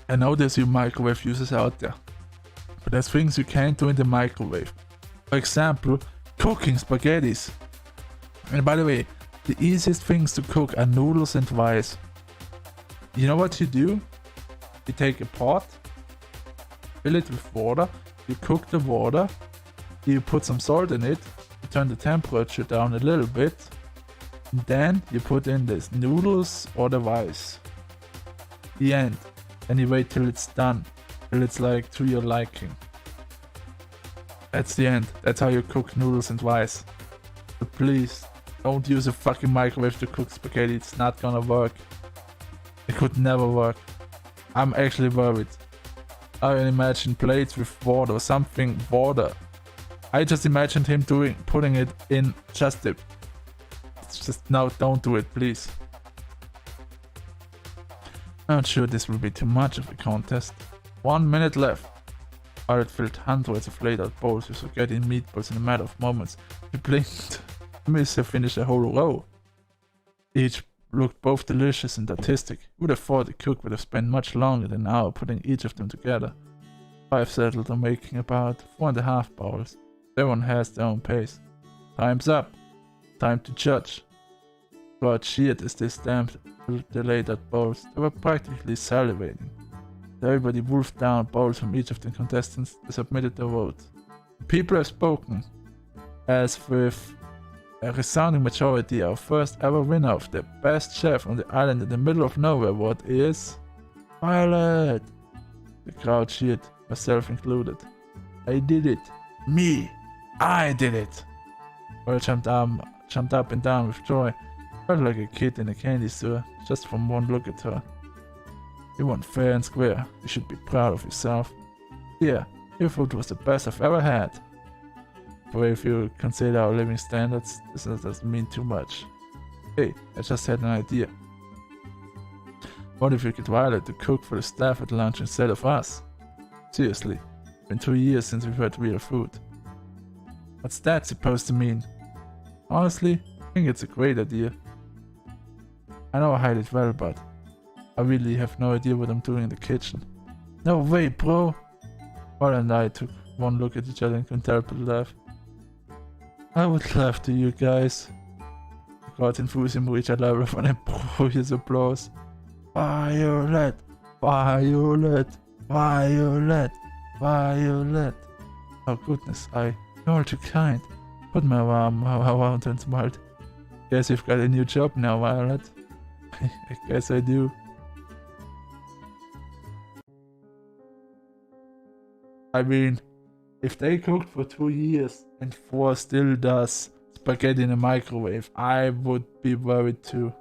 I know there's you microwave users out there, but there's things you can't do in the microwave. For example, cooking spaghettis. And by the way, the easiest things to cook are noodles and rice. You know what you do? You take a pot, fill it with water, you cook the water, you put some salt in it, you turn the temperature down a little bit, and then you put in the noodles or the rice. The end. Then you wait till it's done, till it's like to your liking. That's the end. That's how you cook noodles and rice. But please, don't use a fucking microwave to cook spaghetti. It's not gonna work. It could never work. I'm actually worried. I can imagine plates with water or something water. I just imagined him putting it in just the... no, don't do it, please. Not sure this will be too much of a contest. 1 minute left. Violet filled hundreds of laid out bowls with spaghetti and meatballs in a matter of moments. She blinked. Miss her finished a whole row. Each looked both delicious and artistic. You would have thought the cook would have spent much longer than an hour putting each of them together. 5 settled on making about 4.5 bowls. Everyone has their own pace. Time's up. Time to judge. God cheered as they stamped the laid out bowls. They were practically salivating. Everybody wolfed down bowls from each of the contestants. They submitted their vote. People have spoken. As with a resounding majority, our first ever winner of the best chef on the island in the middle of nowhere award is Violet. The crowd cheered, myself included. I did it. Me. I did it. Violet jumped up and down with joy. Felt like a kid in a candy store, just from one look at her. You won fair and square. You should be proud of yourself. Yeah, your food was the best I've ever had. But if you consider our living standards, this doesn't mean too much. Hey, I just had an idea. What if we get Violet to cook for the staff at lunch instead of us? Seriously, it's been 2 years since we've had real food. What's that supposed to mean? Honestly, I think it's a great idea. I know I hide it well, but I really have no idea what I'm doing in the kitchen. No way, bro! Violet and I took one look at each other and couldn't help but laugh. I would laugh to you guys. The crowd's enthusiasm reached a level of uproarious applause. Violet! Violet! Violet! Violet! Oh goodness, you're all too kind. Put my arm around and smiled. Guess you've got a new job now, Violet. I guess I do. I mean, if they cooked for 2 years and 4 still does spaghetti in a microwave. I would be worried too.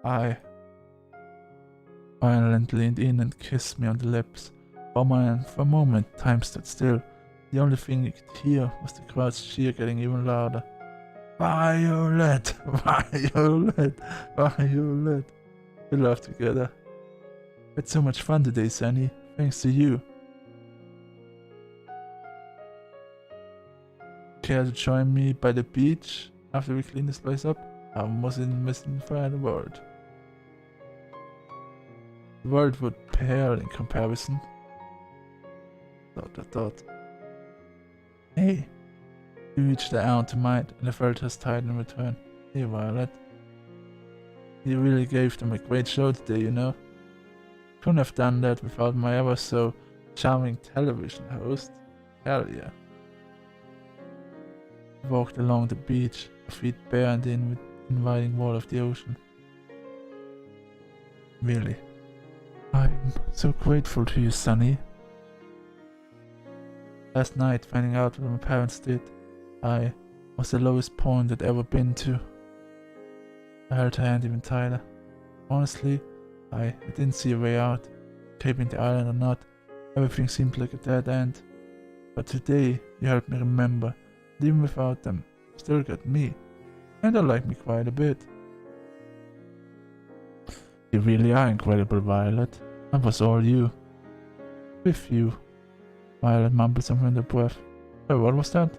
Violet leaned in and kissed me on the lips. For a moment, time stood still. The only thing you could hear was the crowd's cheer getting even louder. Violet! Violet! Violet! We laughed together. We had so much fun today, Sunny. Thanks to you. Care to join me by the beach after we clean this place up? I mustn't missing for the world. The world would pale in comparison. Thought. Hey! He reached out to mine and I felt his tight in return. Hey, Violet. You really gave them a great show today, you know. Couldn't have done that without my ever so charming television host. Hell yeah. We walked along the beach, our feet bare in the inviting wall of the ocean. Really. I'm so grateful to you, Sunny. Last night, finding out what my parents did, I was the lowest point I'd ever been to. I held her hand even tighter. Honestly, I didn't see a way out. Escaping the island or not, everything seemed like a dead end. But today, you helped me remember. Even without them, you still got me. And I like me quite a bit. You really are incredible, Violet. That was all you. With you. Violet mumbled something under breath. Oh, what was that?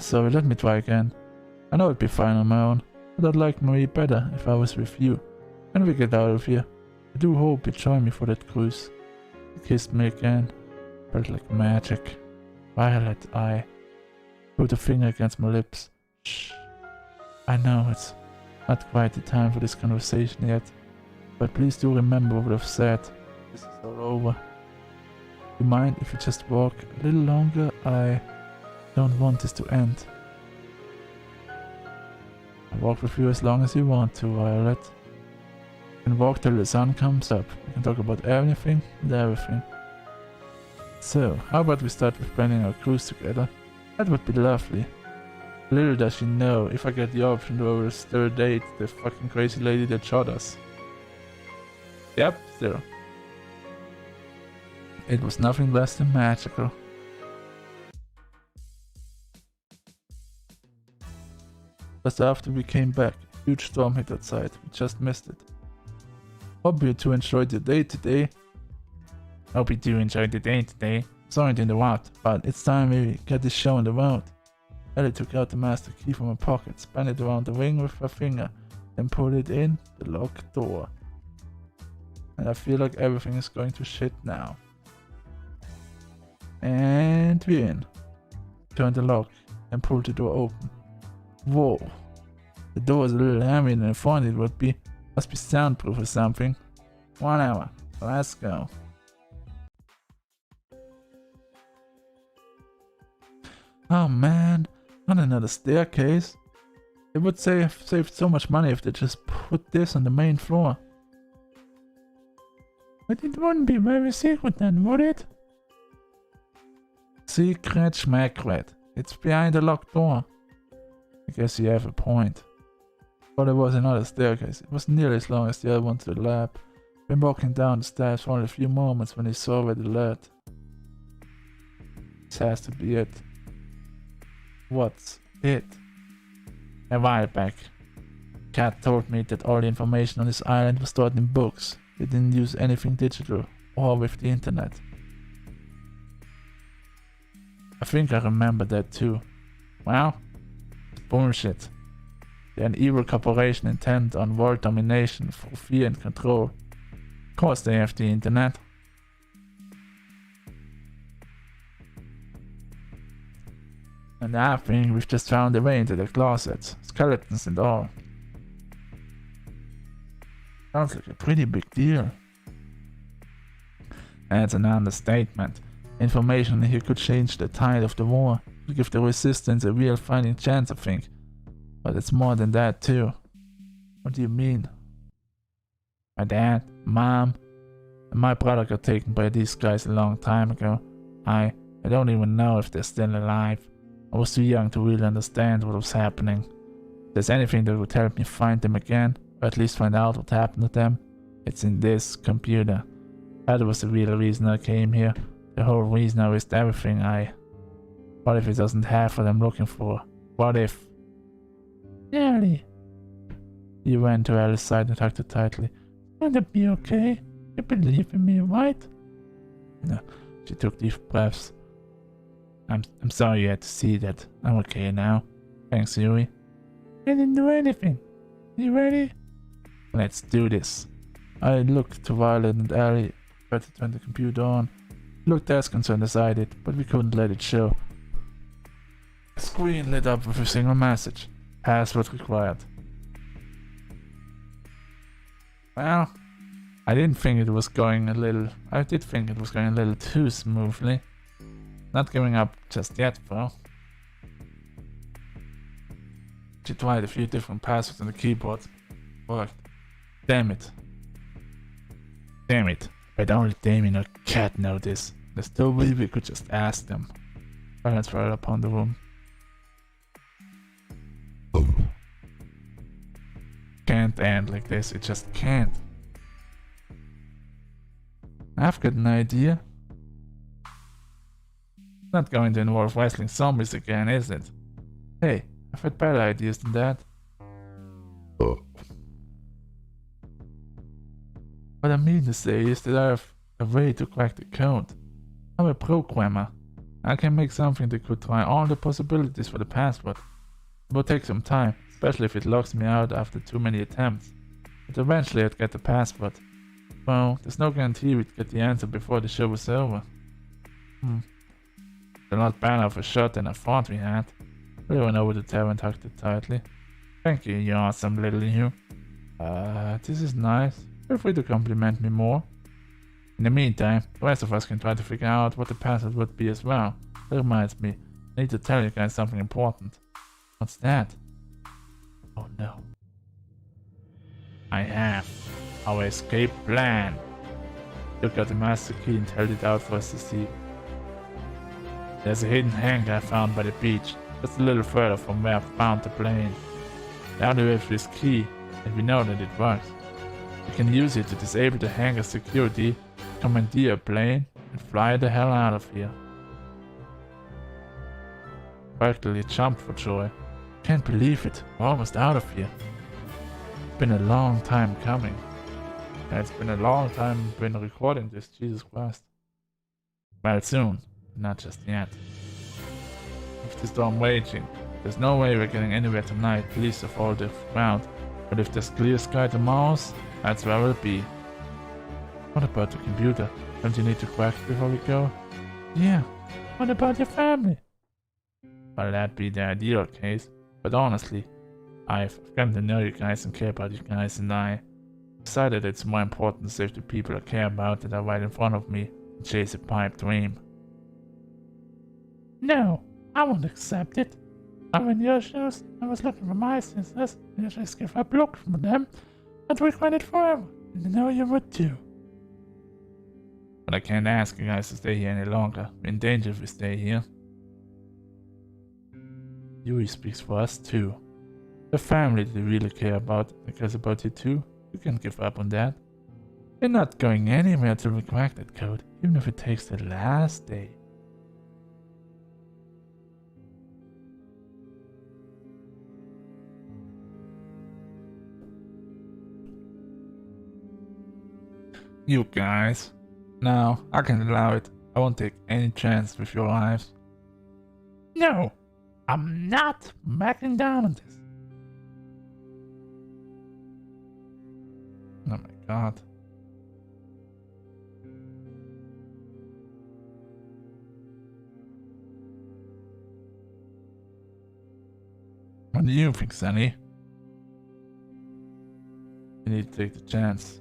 Sorry, let me try again. I know it'd be fine on my own, but I'd like Marie better if I was with you. When we get out of here, I do hope you'd join me for that cruise. He kissed me again. Felt like magic. Violet, I put a finger against my lips. Shh. I know it's not quite the time for this conversation yet, but please do remember what I've said. This is all over. Do you mind if you just walk a little longer? I don't want this to end. I'll walk with you as long as you want to, Violet. You can walk till the sun comes up. We can talk about anything and everything. So, how about we start with planning our cruise together? That would be lovely. Little does she know, if I get the option, I will still date the fucking crazy lady that shot us. Yep, still. It was nothing less than magical. Just after we came back, a huge storm hit outside. We just missed it. Hope you two enjoyed your day today. Hope you do enjoy the day today. Sorry to interrupt, but it's time we get this show on the road. Ellie took out the master key from her pocket, spun it around the ring with her finger, then pulled it in the locked door. And I feel like everything is going to shit now. And we're in. Turned the lock and pulled the door open. Whoa. The door is a little heavier than I thought it would be. Must be soundproof or something. 1 hour. Let's go. Oh man, not another staircase. It would save so much money if they just put this on the main floor. But it wouldn't be very secret then, would it? Secret schmackret. It's behind the locked door. I guess you have a point. But there was another staircase. It was nearly as long as the other one to the lab. Been walking down the stairs for only a few moments when he saw where it led. This has to be it. What's it? A while back, Kat told me that all the information on this island was stored in books. They didn't use anything digital or with the internet. I think I remember that too. Well, it's bullshit. They're an evil corporation intent on world domination for fear and control. Of course they have the internet. And I think we've just found a way into the closet, skeletons and all. Sounds like a pretty big deal. That's an understatement. Information here could change the tide of the war, could give the resistance a real fighting chance, I think. But it's more than that too. What do you mean? My dad, mom, and my brother got taken by these guys a long time ago. I don't even know if they're still alive. I was too young to really understand what was happening. If there's anything that would help me find them again, or at least find out what happened to them, it's in this computer. That was the real reason I came here. The whole reason I risked everything. What if it doesn't have what I'm looking for? What if... Ellie. He ran to Ellie's side and hugged her tightly. Gonna be okay. You believe in me, right? No. She took deep breaths. I'm sorry you had to see that. I'm okay now. Thanks, Yuri. I didn't do anything. You ready? Let's do this. I looked to Violet and Ellie, tried to turn the computer on. Looked as concerned as I did, but we couldn't let it show. The screen lit up with a single message. Password required. Well, I did think it was going a little too smoothly. Not giving up just yet, though. She tried a few different passwords on the keyboard. Worked. Damn it. Damn it. But only Damien or Cat know this. There's no way we could just ask them. Silence fell upon the room. Can't end like this, it just can't. I've got an idea. Not going to involve wrestling zombies again, is it? Hey, I've had better ideas than that. What I mean to say is that I have a way to crack the code. I'm a programmer. I can make something that could try all the possibilities for the password. It will take some time, especially if it locks me out after too many attempts. But eventually I'd get the password. Well, there's no guarantee we'd get the answer before the show was over. It's a lot better of a shot than I thought we had. I went over to Tara and hugged it tightly. Thank you, you awesome little you. This is nice. Feel free to compliment me more. In the meantime, the rest of us can try to figure out what the password would be as well. That reminds me, I need to tell you guys something important. What's that? Oh no. I have our escape plan. Took out the master key and held it out for us to see. There's a hidden hangar I found by the beach, just a little further from where I found the plane. The only way for this key, and we know that it works. We can use it to disable the hangar security, commandeer a plane, and fly the hell out of here. Practically jumped for joy. Can't believe it, we're almost out of here. It's been a long time coming. Yeah, it's been a long time been recording this, Jesus Christ. Well, soon, but not just yet. With the storm raging, there's no way we're getting anywhere tonight, least of all the ground. But if there's clear sky tomorrow, that's where we'll be. What about the computer? Don't you need to crack it before we go? Yeah. What about your family? Well, that'd be the ideal case. But honestly, I've come to know you guys and care about you guys, and I decided it's more important to save the people I care about that are right in front of me and chase a pipe dream. No, I won't accept it. I'm in your shoes. I was looking for my sisters, and I just gave up looking for them, and regret it forever, and I know you would too. But I can't ask you guys to stay here any longer. We're in danger if we stay here. Yuri speaks for us too. The family they really care about and cares about you too. You can't give up on that. We're not going anywhere till we crack that code, even if it takes the last day. You guys. No, I can allow it. I won't take any chance with your lives. No, I'm not backing down on this. Oh my god. What do you think, Sunny? You need to take the chance.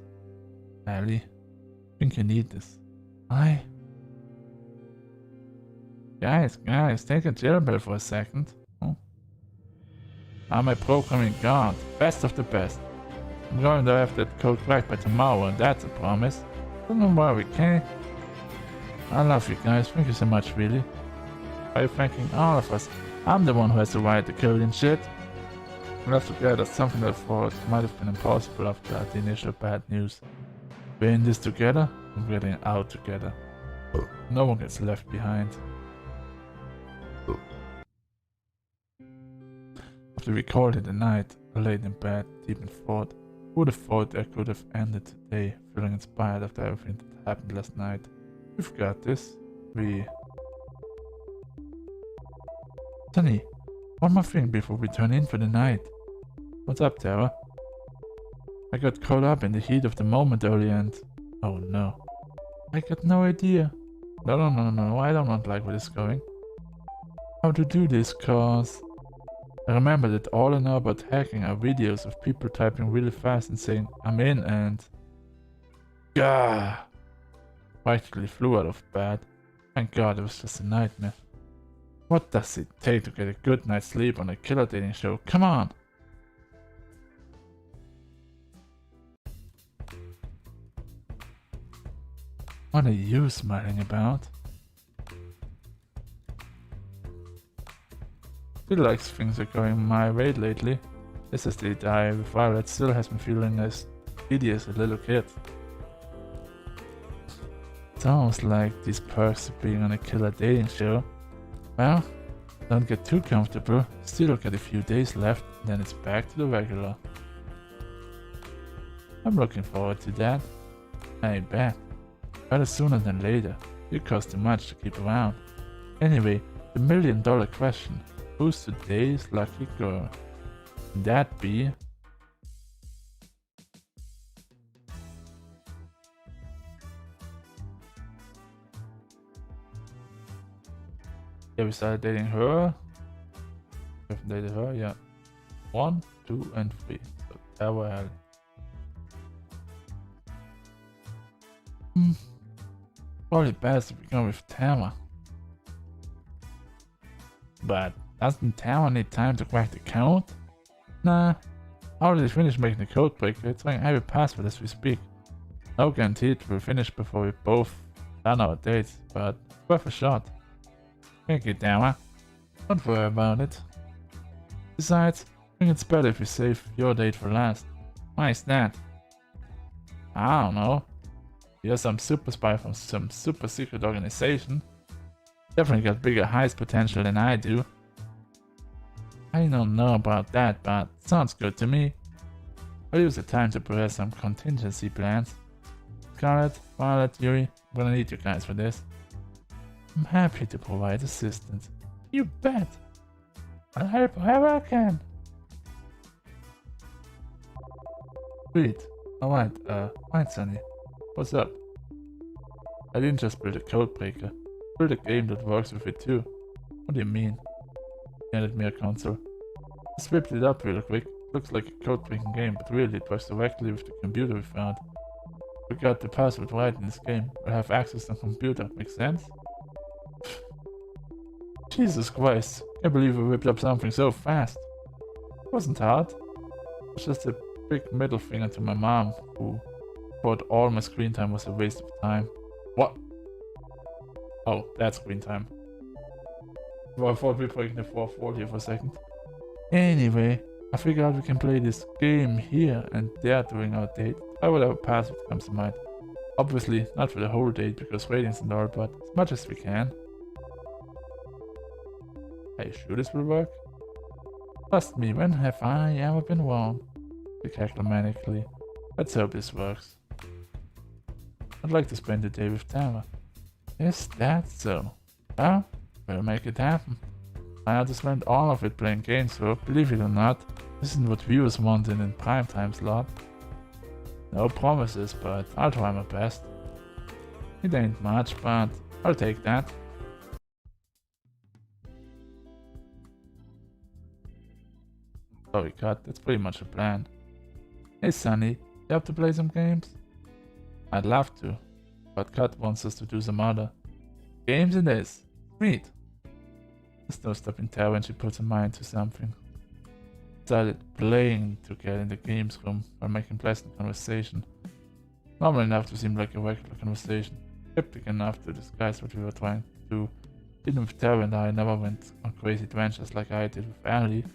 Ellie, I think you need this. Guys, take a chill pill for a second. Oh. I'm a programming god, best of the best. I'm going to have that code cracked by tomorrow, and that's a promise. Don't worry, okay? I love you guys, thank you so much, really. By thanking all of us, I'm the one who has to write the code and shit. We left together, something that I thought might have been impossible after the initial bad news. We're in this together, and we're getting out together. No one gets left behind. After we called it a night, I laid in bed, deep in thought. Who would have thought I could have ended today, feeling inspired after everything that happened last night. We've got this. Sunny, one more thing before we turn in for the night. What's up, Tara? I got caught up in the heat of the moment earlier and... Oh no. I got no idea. No, I don't like where this is going. How to do this, cause... I remember that all I know about hacking are videos of people typing really fast and saying, I'm in, and... Gah! Practically flew out of bed. Thank God it was just a nightmare. What does it take to get a good night's sleep on a killer dating show? Come on! What are you smiling about? Feel like things are going my way lately. This is the diary with Violet still has me feeling as giddy as a little kid. It's almost like these perks of being on a killer dating show. Well, don't get too comfortable, still got a few days left, then it's back to the regular. I'm looking forward to that. I bet. Better sooner than later. You cost too much to keep around. Anyway, the $1 million question. Who's today's lucky girl? Can that be? Yeah, we started dating her. We haven't dated her, yeah. 1, 2, and 3. So Tara. Probably best if we go with Tara. But doesn't Tara need time to crack the code? Nah. I already finished making the code breaker. It's running every password as we speak. No guarantee it will finish before we both done our dates, but worth a shot. Thank you, Tara. Don't worry about it. Besides, I think it's better if we save your date for last. Why is that? I don't know. You're some super spy from some super secret organization. Definitely got bigger heist potential than I do. I don't know about that, but sounds good to me. I'll use the time to prepare some contingency plans. Scarlet, Violet, Yuri, I'm gonna need you guys for this. I'm happy to provide assistance. You bet! I'll help however I can. Sweet. Alright, fine, Sunny. What's up? I didn't just build a code breaker. I built a game that works with it too. What do you mean? He handed me a console. I swept it up real quick. Looks like a code breaking game, but really it works directly with the computer we found. We got the password right in this game. We'll have access to the computer. Make sense? Jesus Christ. Can't believe we whipped up something so fast. It wasn't hard. It was just a big middle finger to my mom, who thought all my screen time was a waste of time. What? Oh, that's screen time. Well, I thought we were breaking the fourth wall here for a second. Anyway, I figured we can play this game here and there during our date. Try whatever password comes to mind. Obviously, not for the whole date because ratings and all, but as much as we can. Are you sure this will work? Trust me, when have I ever been wrong? We cackle manically. Let's hope this works. I'd like to spend the day with Tara. Is that so? Well, we'll make it happen. I had to spend all of it playing games, so believe it or not, this isn't what viewers want in a primetime slot. No promises, but I'll try my best. It ain't much, but I'll take that. Sorry, Cut, that's pretty much a plan. Hey Sunny, you have to play some games? I'd love to, but Cut wants us to do some other. Games it is. Sweet. There's no stopping Tara when she puts her mind to something. Started playing to get in the games room while making pleasant conversation. Normal enough to seem like a regular conversation, cryptic enough to disguise what we were trying to do. Even if Tara and I never went on crazy adventures like I did with Ellie,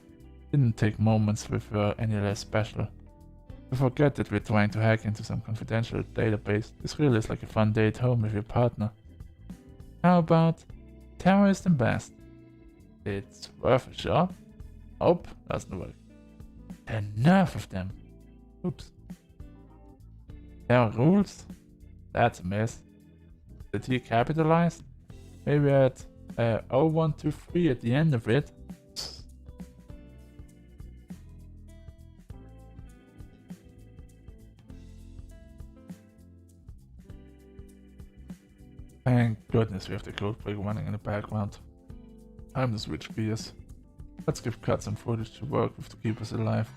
didn't take moments with her any less special. You forget that we're trying to hack into some confidential database. This really is like a fun day at home with your partner. How about Tara is the best? It's worth a shot? Nope, doesn't work. The nerve of them. Oops. Tara rules? That's a mess. Did he capitalize? Maybe at 0123 at the end of it. Thank goodness we have the code break running in the background. Time to switch gears. Let's give Kat some footage to work with to keep us alive.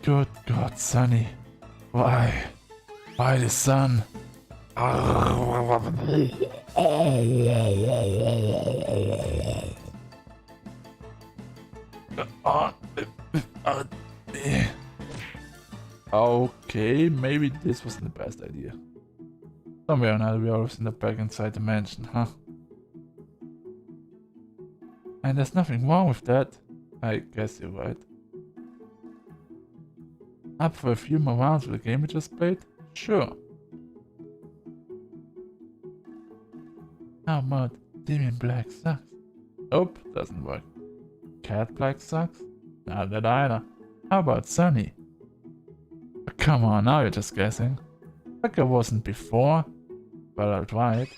Good God, Sunny. Why? Why the sun? Okay, maybe this wasn't the best idea. Somewhere or another we always end up back inside the mansion, huh? And there's nothing wrong with that. I guess you're right. Up for a few more rounds with the game we just played? Sure. How about Damien Black sucks? Nope, doesn't work. Cat Black sucks? Not that either. How about Sunny? Come on, now you're just guessing. Like I wasn't before, but I'll try it.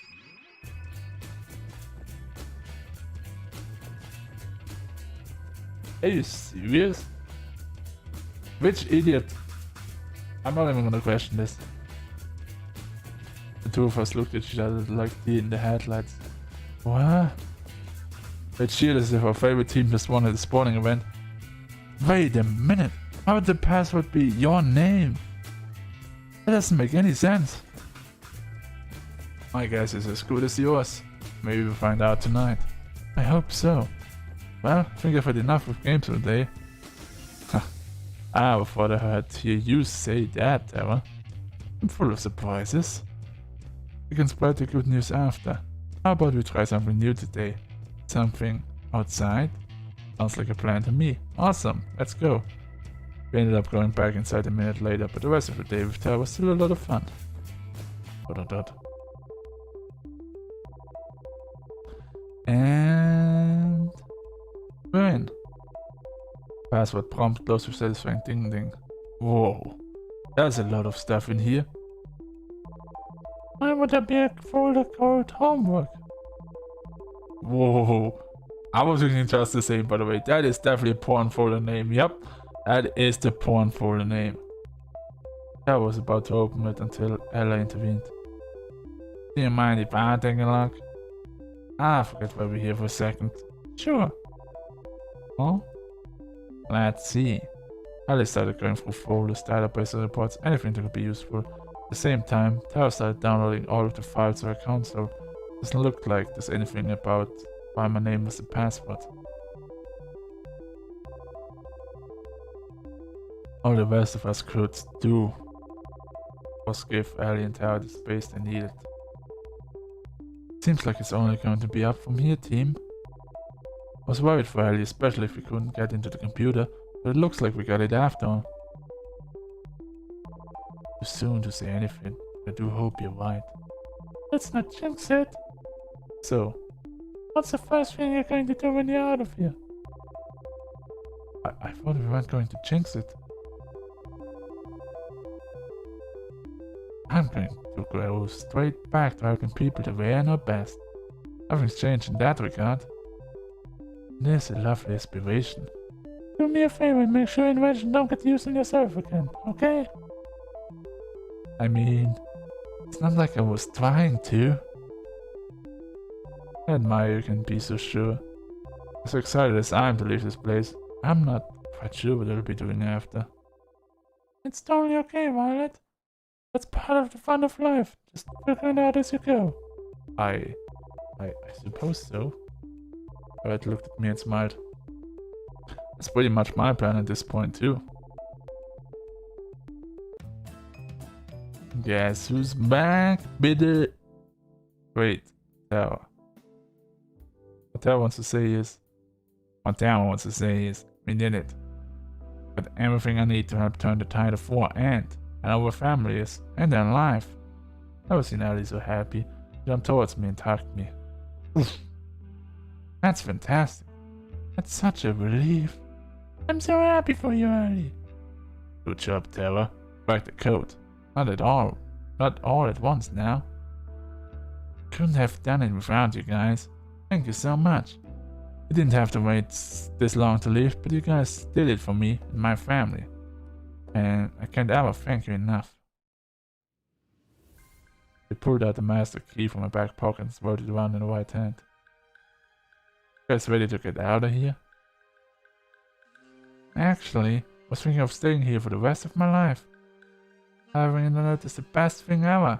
Are you serious? Which idiot? I'm not even gonna question this. The two of us looked at each other like deer in the headlights. What? It cheered as if our favorite team just won at a sporting event. Wait a minute. How would the password be your name? That doesn't make any sense. My guess is as good as yours. Maybe we'll find out tonight. I hope so. Well, I think I've had enough of games today. I thought I heard you say that, Tara. I'm full of surprises. We can spread the good news after. How about we try something new today? Something outside? Sounds like a plan to me. Awesome, let's go. We ended up going back inside a minute later, but the rest of the day with Tara was still a lot of fun. And we're in. Password prompt close with satisfying ding ding. Whoa, there's a lot of stuff in here. Why would there be a folder called homework? Whoa, I was thinking just the same, by the way. That is definitely a porn folder name. Yep, that is the porn folder name. I was about to open it until Ella intervened. Do you mind if I take a look? I forget why we're here for a second. Sure. Oh? Let's see. Ella started going through folders, databases, reports, anything that could be useful. At the same time, Tara started downloading all of the files to her console. Doesn't look like there's anything about why my name was the password. All the rest of us could do was give Ellie and Tara the space they needed. Seems like it's only going to be up from here, team. I was worried for Ellie, especially if we couldn't get into the computer, but it looks like we got it after all. Too soon to say anything, but I do hope you're right. Let's not jinx it. So, what's the first thing you're going to do when you're out of here? I thought we weren't going to jinx it. I'm going to go straight back to helping people the way I know best. Nothing's changed in that regard. There's a lovely inspiration. Do me a favor and make sure invention don't get used on yourself again, okay? I mean, it's not like I was trying to. I admire you can be so sure. As excited as I am to leave this place, I'm not quite sure what I'll be doing after. It's totally okay, Violet. That's part of the fun of life. Just figure it out as you go. I suppose so. Violet looked at me and smiled. That's pretty much my plan at this point too. Guess who's back, bitte? Wait, Tower. What Tower wants to say is, we did it. Got everything I need to help turn the tide of war and our families and their life. Never seen Ellie so happy. She jumped towards me and tugged me. Oof. That's fantastic. That's such a relief. I'm so happy for you, Ellie. Good job, Terra. Crack the code. Not all at once now. Couldn't have done it without you guys. Thank you so much. You didn't have to wait this long to leave, but you guys did it for me and my family. And I can't ever thank you enough. He pulled out the master key from my back pocket and swirled it around in the right hand. You guys ready to get out of here? Actually, I was thinking of staying here for the rest of my life. Having an alert is the best thing ever.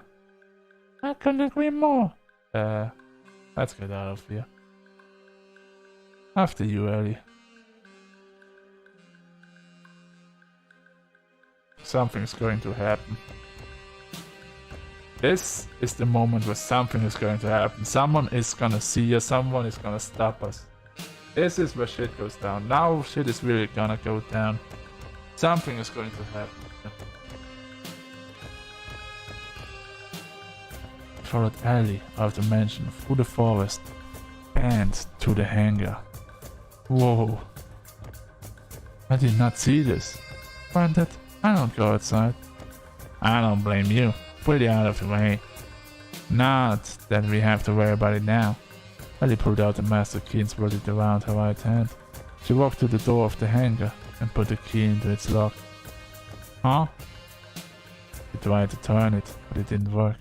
I couldn't agree more. Let's get out of here. After you, Ellie. Something's going to happen. This is the moment where something is going to happen. Someone is gonna see us, someone is gonna stop us. This is where shit goes down. Now shit is really gonna go down. Something is going to happen. I followed Ellie out of the mansion, through the forest, and to the hangar. Whoa. I did not see this. Granted, I don't go outside. I don't blame you. Pretty out of the way. Not that we have to worry about it now. Ellie pulled out the master key and swirled it around her right hand. She walked to the door of the hangar and put the key into its lock. Huh? She tried to turn it, but it didn't work.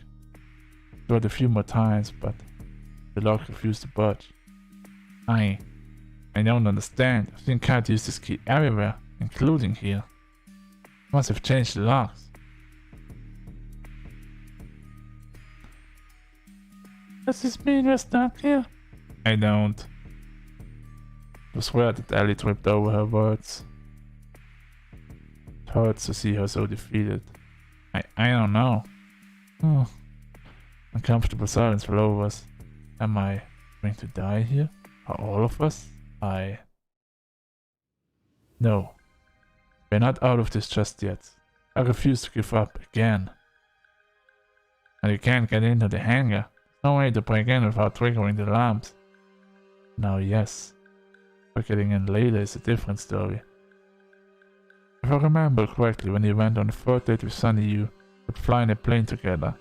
She tried a few more times, but the lock refused to budge. I don't understand. I've seen Kat use this key everywhere, including here. Must have changed the locks. Does this mean we're stuck here? I don't. I swear that Ellie tripped over her words. It hurts to see her so defeated. I don't know. Oh. Uncomfortable silence will over us. Am I going to die here? Are all of us? No. We're not out of this just yet. I refuse to give up again. And you can't get into the hangar. No way to break in without triggering the alarms. Now yes. But getting in later is a different story. If I remember correctly, when you went on the third date with Sunny, you would fly in a plane together.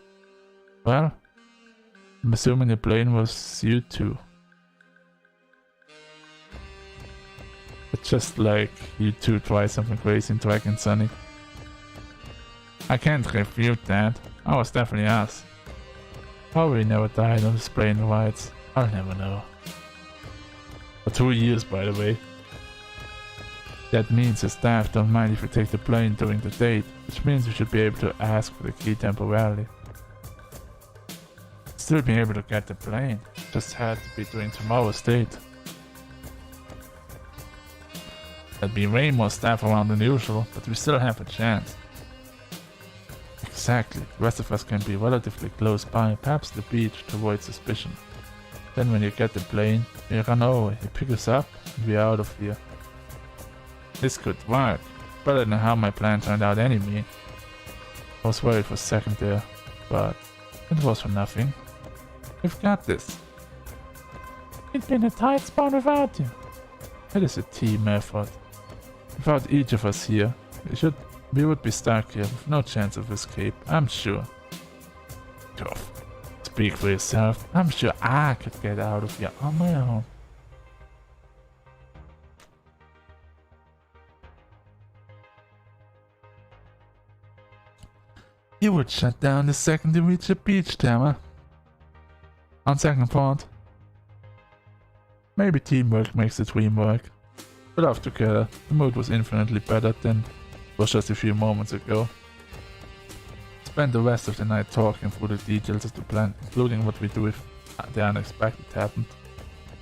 Well, I'm assuming the plane was you two. It's just like you two tried something crazy in Dragon Sunny. I can't refute that. I was definitely us. Probably never died on this plane rides. I'll never know. For 2 years, by the way. That means the staff don't mind if we take the plane during the date, which means we should be able to ask for the key temporarily. Still be able to get the plane, just had to be during tomorrow's date. There'll be way more staff around than usual, but we still have a chance. Exactly, the rest of us can be relatively close by, perhaps the beach, to avoid suspicion. Then when you get the plane, you run over, you pick us up, and we're out of here. This could work, better than how my plan turned out anyway. I was worried for a second there, but it was for nothing. We've got this. It'd been a tight spot without you. It is a team effort. Without each of us here, we would be stuck here with no chance of escape, I'm sure. Tough. Speak for yourself. I'm sure I could get out of here on my own. You would shut down the second you reach a beach, Tamara. On second thought, maybe teamwork makes the dream work. We laughed together. The mood was infinitely better than it was just a few moments ago. Spent the rest of the night talking through the details of the plan, including what we do if the unexpected happened.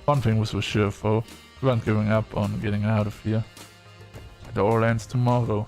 One thing was for sure though, we weren't giving up on getting out of here. It all ends tomorrow.